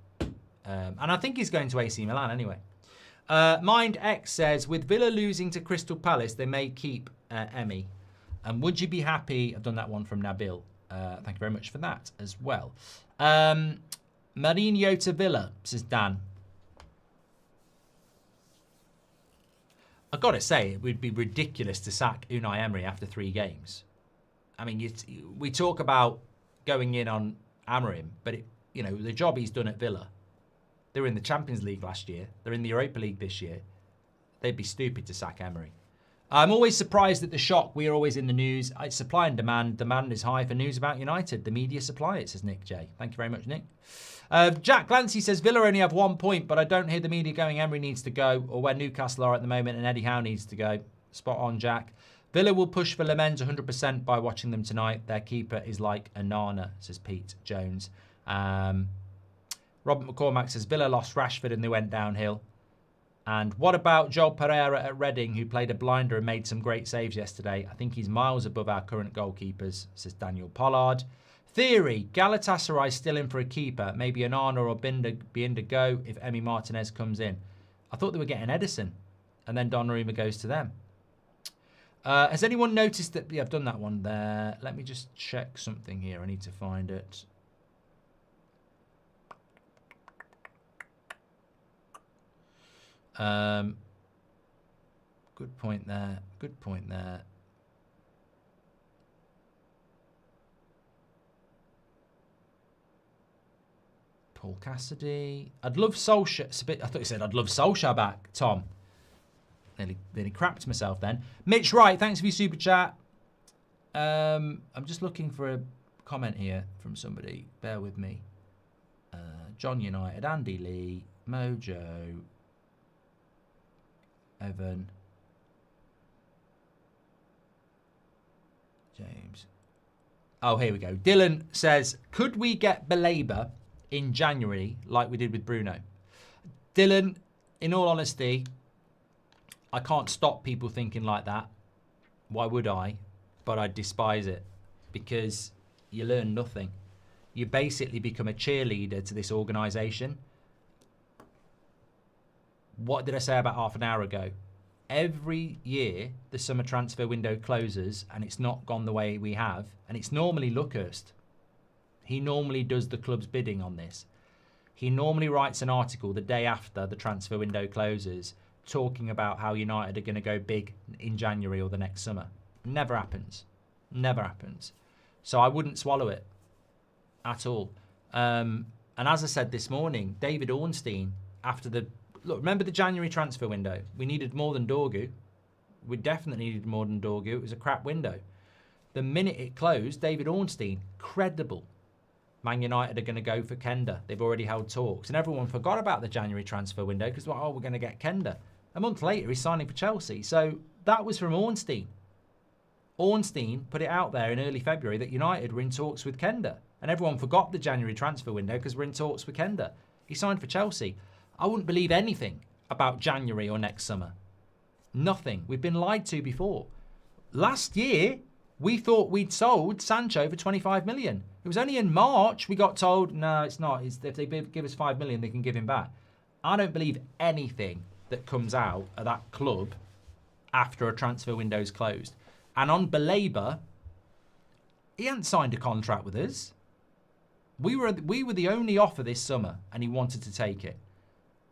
And I think he's going to AC Milan anyway. Mind X says, with Villa losing to Crystal Palace, they may keep Emi. And would you be happy? I've done that one from Nabil. Thank you very much for that as well. Mourinho to Villa, says Dan. I've got to say, it would be ridiculous to sack Unai Emery after 3 games. I mean, we talk about going in on Amarim, but the job he's done at Villa. They were in the Champions League last year. They're in the Europa League this year. They'd be stupid to sack Emery. I'm always surprised at the shock. We are always in the news. It's supply and demand. Demand is high for news about United. The media supply it, says Nick J. Thank you very much, Nick. Jack Glancy says, Villa only have 1 point, but I don't hear the media going Emery needs to go, or where Newcastle are at the moment and Eddie Howe needs to go. Spot on, Jack. Villa will push for Lemens 100% by watching them tonight. Their keeper is like a Nana, says Pete Jones. Robert McCormack says, Villa lost Rashford and they went downhill. And what about Joel Pereira at Reading, who played a blinder and made some great saves yesterday? I think he's miles above our current goalkeepers, says Daniel Pollard. Theory, Galatasaray still in for a keeper. Maybe Onana or Binder go if Emi Martinez comes in. I thought they were getting Edison, and then Donnarumma goes to them. Has anyone noticed that? Yeah, I've done that one there. Let me just check something here. I need to find it. Good point there. Good point there. Paul Cassidy. I'd love Solskjaer. I thought you said I'd love Solskjaer back, Tom. Nearly crapped myself then. Mitch Wright, thanks for your super chat. I'm just looking for a comment here from somebody. Bear with me. John United, Andy Lee, Mojo, Evan, James. Oh, here we go. Dylan says, could we get Belabor in January like we did with Bruno? Dylan, in all honesty, I can't stop people thinking like that. Why would I? But I despise it, because you learn nothing. You basically become a cheerleader to this organisation. What did I say about half an hour ago? Every year, the summer transfer window closes and it's not gone the way we have. And it's normally Luckhurst. He normally does the club's bidding on this. He normally writes an article the day after the transfer window closes talking about how United are going to go big in January or the next summer. Never happens. Never happens. So I wouldn't swallow it at all. And as I said this morning, David Ornstein, after the... Look, remember the January transfer window? We needed more than Dorgu. We definitely needed more than Dorgu. It was a crap window. The minute it closed, David Ornstein, credible. Man United are going to go for Kenda. They've already held talks. And everyone forgot about the January transfer window because, well, we're going to get Kenda. A month later, he's signing for Chelsea. So that was from Ornstein. Ornstein put it out there in early February that United were in talks with Kenda. And everyone forgot the January transfer window because we're in talks with Kenda. He signed for Chelsea. I wouldn't believe anything about January or next summer. Nothing. We've been lied to before. Last year, we thought we'd sold Sancho for 25 million. It was only in March we got told, no, it's not. If they give us 5 million, they can give him back. I don't believe anything that comes out of that club after a transfer window's closed. And on Belabor, he hadn't signed a contract with us. We were the only offer this summer, and he wanted to take it.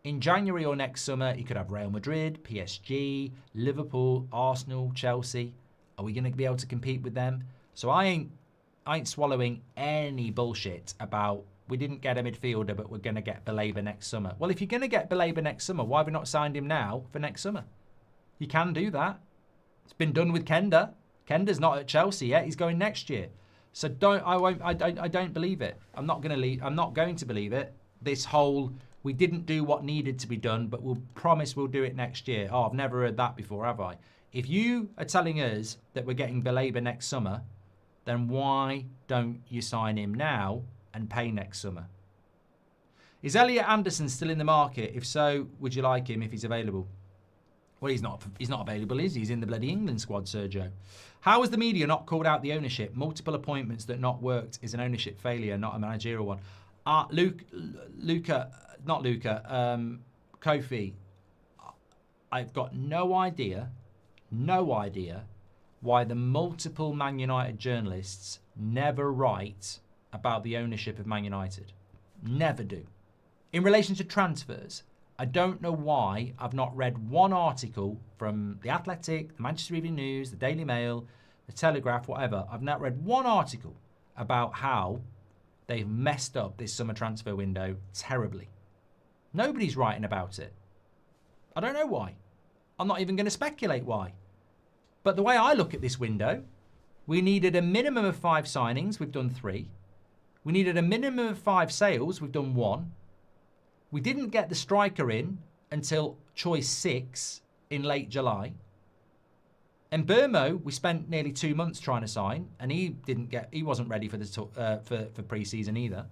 In January or next summer, he could have Real Madrid, PSG, Liverpool, Arsenal, Chelsea. Are we going to be able to compete with them? So I ain't swallowing any bullshit about we didn't get a midfielder, but we're going to get Belabor next summer. Well, if you're going to get Belabor next summer, why have we not signed him now for next summer? You can do that. It's been done with Kenda. Kenda's not at Chelsea yet. He's going next year. So I don't believe it. I'm not going to believe it. This whole we didn't do what needed to be done, but we'll promise we'll do it next year. Oh, I've never heard that before, have I? If you are telling us that we're getting Belabor next summer, then why don't you sign him now and pay next summer? Is Elliot Anderson still in the market? If so, would you like him if he's available? Well, he's not available, is he? He's in the bloody England squad, Sergio. How has the media not called out the ownership? Multiple appointments that not worked is an ownership failure, not a managerial one. Kofi, I've got no idea why the multiple Man United journalists never write about the ownership of Man United. Never do. In relation to transfers, I don't know why I've not read one article from The Athletic, the Manchester Evening News, the Daily Mail, the Telegraph, whatever. I've not read one article about how they've messed up this summer transfer window terribly. Nobody's writing about it. I don't know why. I'm not even going to speculate why. But the way I look at this window, we needed a minimum of 5 signings. We've done 3. We needed a minimum of 5 sales. We've done 1. We didn't get the striker in until choice 6 in late July. And Burmo, we spent nearly 2 months trying to sign, and he wasn't ready for for pre-season either.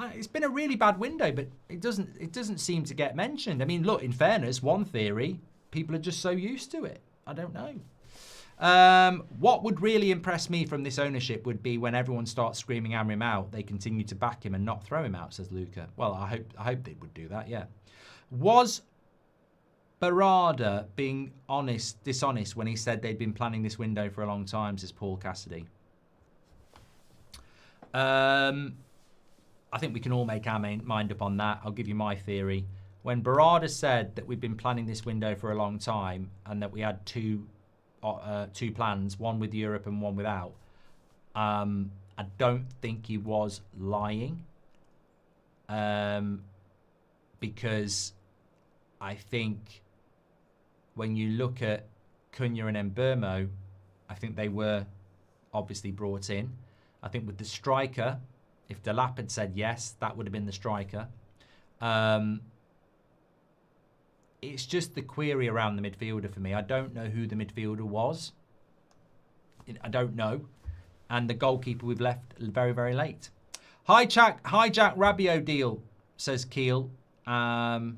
It's been a really bad window, but it doesn't seem to get mentioned. I mean, look, in fairness, one theory, people are just so used to it. I don't know. What would really impress me from this ownership would be when everyone starts screaming Amarim out, they continue to back him and not throw him out, says Luca. Well, I hope they would do that, yeah. Was Barada being dishonest when he said they'd been planning this window for a long time, says Paul Cassidy? I think we can all make our mind up on that. I'll give you my theory. When Barada said that we've been planning this window for a long time and that we had two plans, one with Europe and one without, I don't think he was lying, because I think when you look at Cunha and Mbeumo, I think they were obviously brought in. I think with the striker, if Delap had said yes, that would have been the striker. It's just the query around the midfielder for me. I don't know who the midfielder was. I don't know. And the goalkeeper we've left very, very late. Hijack Rabiot deal, says Keel. And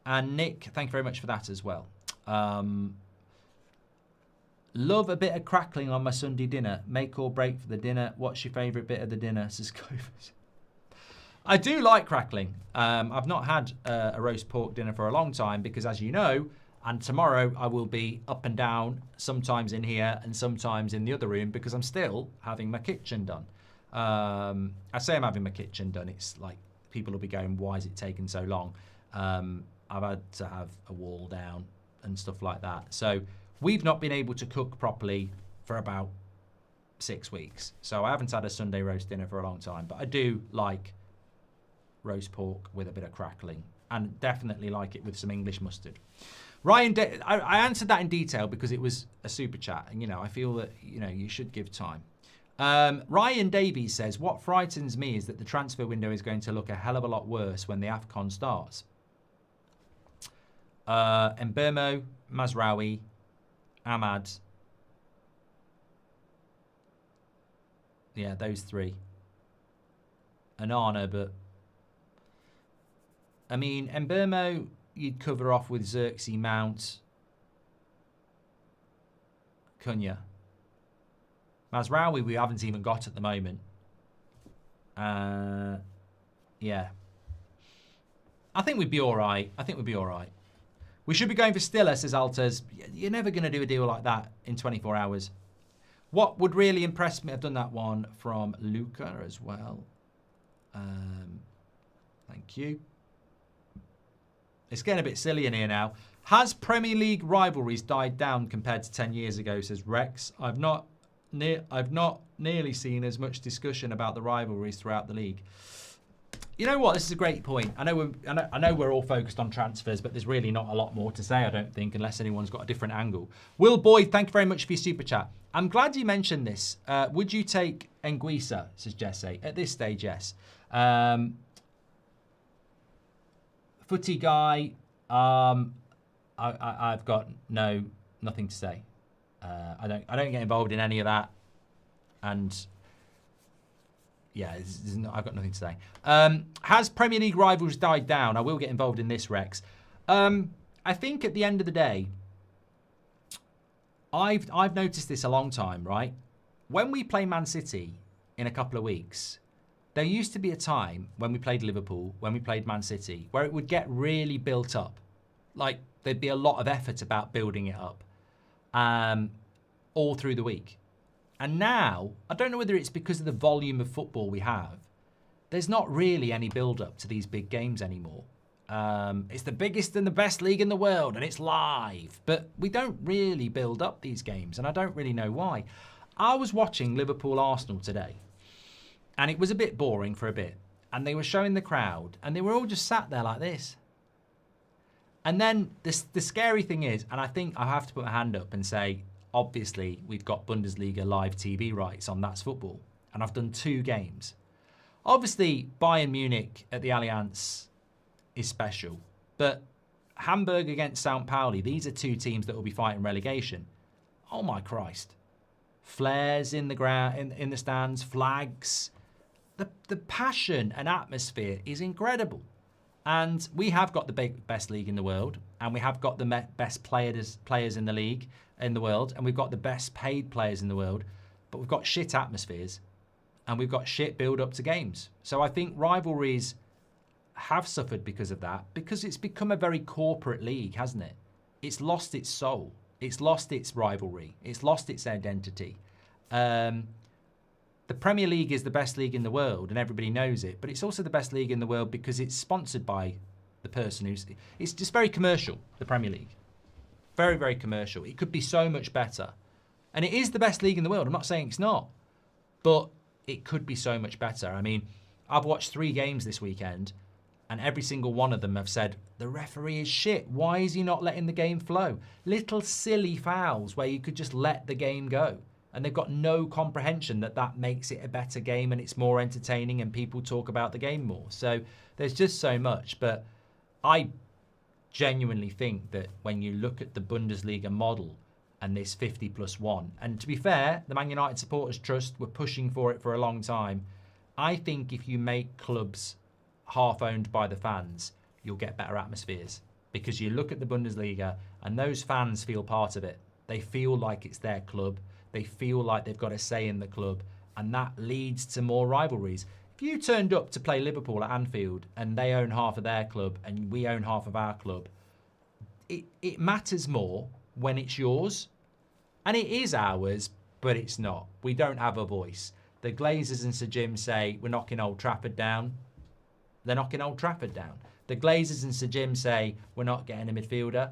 Nick, thank you very much for that as well. Love a bit of crackling on my Sunday dinner. Make or break for the dinner. What's your favourite bit of the dinner? Says Goldbridge. I do like crackling. I've not had a roast pork dinner for a long time because, as you know, and tomorrow I will be up and down, sometimes in here and sometimes in the other room because I'm still having my kitchen done. I say I'm having my kitchen done. It's like people will be going, why is it taking so long? I've had to have a wall down and stuff like that. So we've not been able to cook properly for about 6 weeks. So I haven't had a Sunday roast dinner for a long time, but I do like roast pork with a bit of crackling and definitely like it with some English mustard. Ryan, I answered that in detail because it was a super chat and, you know, I feel that, you know, you should give time. Ryan Davies says, what frightens me is that the transfer window is going to look a hell of a lot worse when the AFCON starts. Mbermo, Mazraoui, Ahmad. Yeah, those three. Anana, but I mean, Mbermo, you'd cover off with Xerxes, Mount, Cunha. Mazraoui, we haven't even got at the moment. Yeah. I think we'd be all right. We should be going for Stiller, says Alters. You're never going to do a deal like that in 24 hours. What would really impress me, I've done that one from Luca as well. Thank you. It's getting a bit silly in here now. Has Premier League rivalries died down compared to 10 years ago, says Rex. I've not nearly seen as much discussion about the rivalries throughout the league. You know what? This is a great point. I know we're all focused on transfers, but there's really not a lot more to say, I don't think, unless anyone's got a different angle. Will Boyd, thank you very much for your super chat. I'm glad you mentioned this. Would you take Anguissa, says Jesse? At this stage, yes. Footy guy, I've got nothing to say. I don't get involved in any of that, and yeah, I've got nothing to say. Has Premier League rivals died down? I will get involved in this, Rex. I think at the end of the day, I've noticed this a long time, right? When we play Man City in a couple of weeks, there used to be a time when we played Liverpool, when we played Man City, where it would get really built up. Like, there'd be a lot of effort about building it up all through the week. And now, I don't know whether it's because of the volume of football we have, there's not really any build-up to these big games anymore. It's the biggest and the best league in the world, and it's live. But we don't really build up these games, and I don't really know why. I was watching Liverpool-Arsenal today, and it was a bit boring for a bit. And they were showing the crowd, and they were all just sat there like this. And then the scary thing is, and I think I have to put my hand up and say, obviously, we've got Bundesliga live TV rights on That's Football, and I've done 2 games. Obviously, Bayern Munich at the Allianz is special, but Hamburg against St. Pauli, these are 2 teams that will be fighting relegation. Oh my Christ. Flares in the ground, in the stands, flags. The passion and atmosphere is incredible. And we have got the best league in the world, and we have got the best players in the league in the world, and we've got the best paid players in the world, but we've got shit atmospheres, and we've got shit build-up to games. So I think rivalries have suffered because of that, because it's become a very corporate league, hasn't it? It's lost its soul. It's lost its rivalry. It's lost its identity. The Premier League is the best league in the world, and everybody knows it, but it's also the best league in the world because it's sponsored by the person who's... It's just very commercial, the Premier League. Very, very commercial. It could be so much better. And it is the best league in the world. I'm not saying it's not, but it could be so much better. I mean, I've watched 3 games this weekend, and every single one of them have said, the referee is shit. Why is he not letting the game flow? Little silly fouls where you could just let the game go. And they've got no comprehension that that makes it a better game and it's more entertaining and people talk about the game more. So there's just so much. But I genuinely think that when you look at the Bundesliga model and this 50+1, and to be fair, the Man United Supporters Trust were pushing for it for a long time. I think if you make clubs half owned by the fans, you'll get better atmospheres. Because you look at the Bundesliga and those fans feel part of it. They feel like it's their club. They feel like they've got a say in the club. And that leads to more rivalries. If you turned up to play Liverpool at Anfield and they own half of their club and we own half of our club, it matters more when it's yours. And it is ours, but it's not. We don't have a voice. The Glazers and Sir Jim say, we're knocking Old Trafford down. They're knocking Old Trafford down. The Glazers and Sir Jim say, we're not getting a midfielder.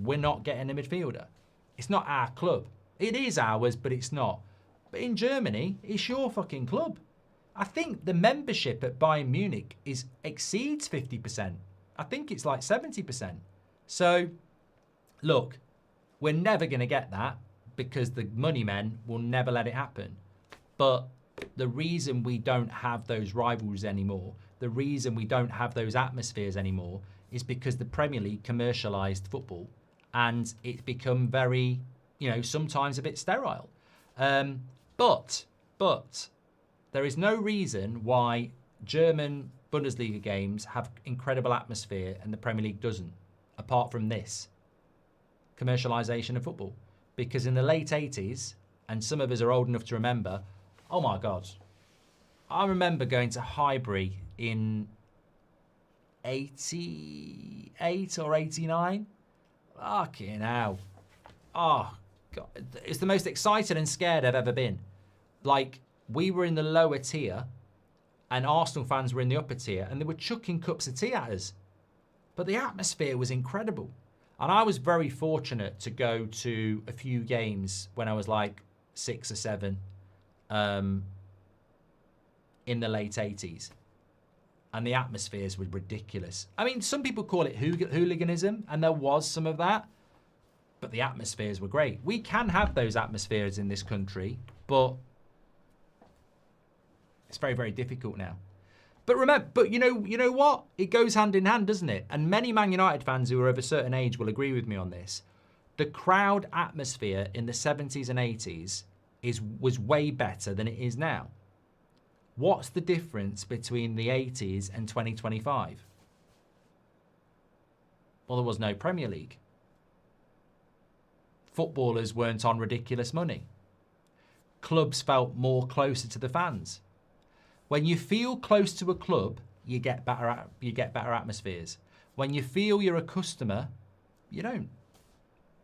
We're not getting a midfielder. It's not our club. It is ours, but it's not. But in Germany, it's your fucking club. I think the membership at Bayern Munich exceeds 50%. I think it's like 70%. So, look, we're never going to get that because the money men will never let it happen. But the reason we don't have those rivalries anymore, the reason we don't have those atmospheres anymore is because the Premier League commercialised football and it's become very, sometimes a bit sterile. But there is no reason why German Bundesliga games have incredible atmosphere and the Premier League doesn't, apart from this, commercialisation of football. Because in the late 80s, and some of us are old enough to remember, oh my God, I remember going to Highbury in 88 or 89. Fucking hell. Oh, God. It's the most excited and scared I've ever been. Like, we were in the lower tier and Arsenal fans were in the upper tier and they were chucking cups of tea at us. But the atmosphere was incredible. And I was very fortunate to go to a few games when I was like 6 or 7 in the late 80s. And the atmospheres were ridiculous. I mean, some people call it hooliganism, and there was some of that. But the atmospheres were great. We can have those atmospheres in this country, but it's very, very difficult now. But remember, you know what? It goes hand in hand, doesn't it? And many Man United fans who are of a certain age will agree with me on this. The crowd atmosphere in the 70s and 80s was way better than it is now. What's the difference between the 80s and 2025? Well, there was no Premier League. Footballers weren't on ridiculous money. Clubs felt more closer to the fans. When you feel close to a club, you get better atmospheres. When you feel you're a customer, you don't.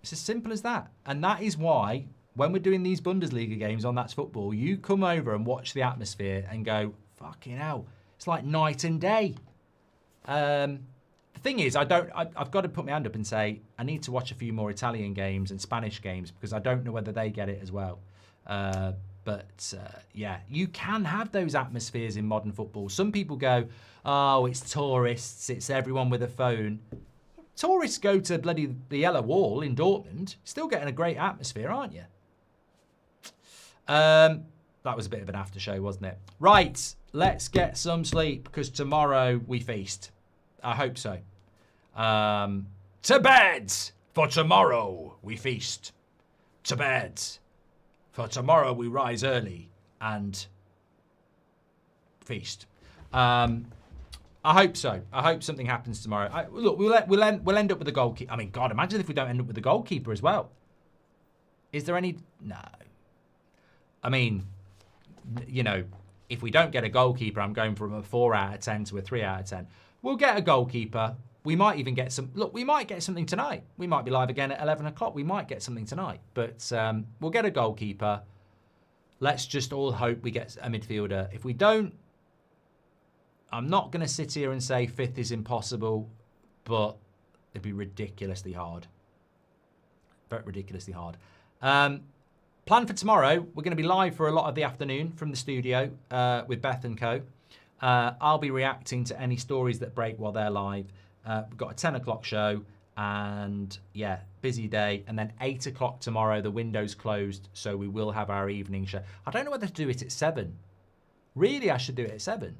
It's as simple as that. And that is why when we're doing these Bundesliga games on That's Football, you come over and watch the atmosphere and go, fucking hell, it's like night and day. The thing is, I've got to put my hand up and say, I need to watch a few more Italian games and Spanish games because I don't know whether they get it as well. But yeah, you can have those atmospheres in modern football. Some people go, oh, it's tourists, it's everyone with a phone. Tourists go to bloody the Yellow Wall in Dortmund, still getting a great atmosphere, aren't you? That was a bit of an after show, wasn't it? Right, let's get some sleep because tomorrow we feast. I hope so. To bed, for tomorrow we feast. To bed, for tomorrow we rise early and feast. I hope so. I hope something happens tomorrow. Look, we'll end up with a goalkeeper. I mean, God, imagine if we don't end up with a goalkeeper as well. Is there any? No. I mean, if we don't get a goalkeeper, I'm going from a 4 out of 10 to a 3 out of 10. We'll get a goalkeeper. We might even get some. Look, we might get something tonight. We might be live again at 11 o'clock. We might get something tonight. But we'll get a goalkeeper. Let's just all hope we get a midfielder. If we don't, I'm not going to sit here and say 5th is impossible, but it'd be ridiculously hard. Very ridiculously hard. Plan for tomorrow, we're going to be live for a lot of the afternoon from the studio with Beth and Co. I'll be reacting to any stories that break while they're live. We've got a 10 o'clock show and, yeah, busy day. And then 8 o'clock tomorrow, the window's closed, so we will have our evening show. I don't know whether to do it at 7. Really, I should do it at 7.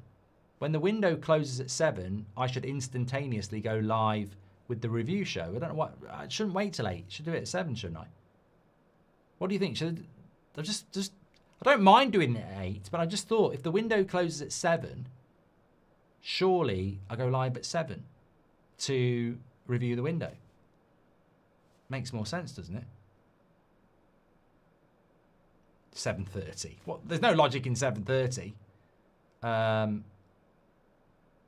When the window closes at 7, I should instantaneously go live with the review show. I don't know what. I shouldn't wait till 8. I should do it at 7, shouldn't I? What do you think? Should I just I don't mind doing it at 8, but I just thought if the window closes at 7, surely I go live at 7 to review the window. Makes more sense, doesn't it? 7:30. Well, there's no logic in 7:30.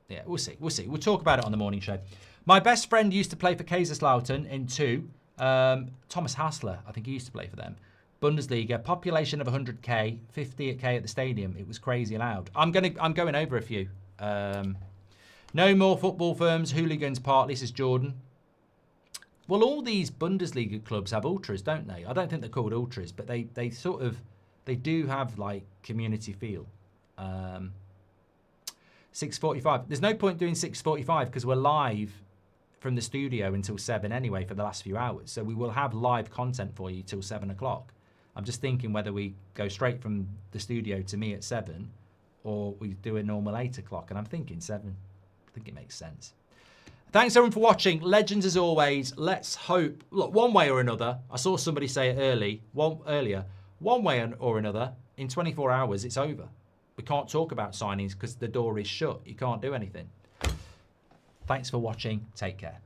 Yeah, we'll see. We'll see. We'll talk about it on the morning show. My best friend used to play for Kaiserslautern in 2. Thomas Hassler, I think he used to play for them. Bundesliga, population of 100k, 50k at the stadium. It was crazy loud. I'm going over a few. No more football firms, hooligans partly, says Jordan. Well, all these Bundesliga clubs have ultras, don't they? I don't think they're called ultras, but they do have like community feel. 6:45. There's no point doing 6:45 because we're live from the studio until 7 anyway for the last few hours. So we will have live content for you till 7 o'clock. I'm just thinking whether we go straight from the studio to me at 7 or we do a normal 8 o'clock. And I'm thinking 7. I think it makes sense. Thanks everyone for watching. Legends as always. Let's hope, look, one way or another, I saw somebody say it earlier, one way or another, in 24 hours, it's over. We can't talk about signings because the door is shut. You can't do anything. Thanks for watching. Take care.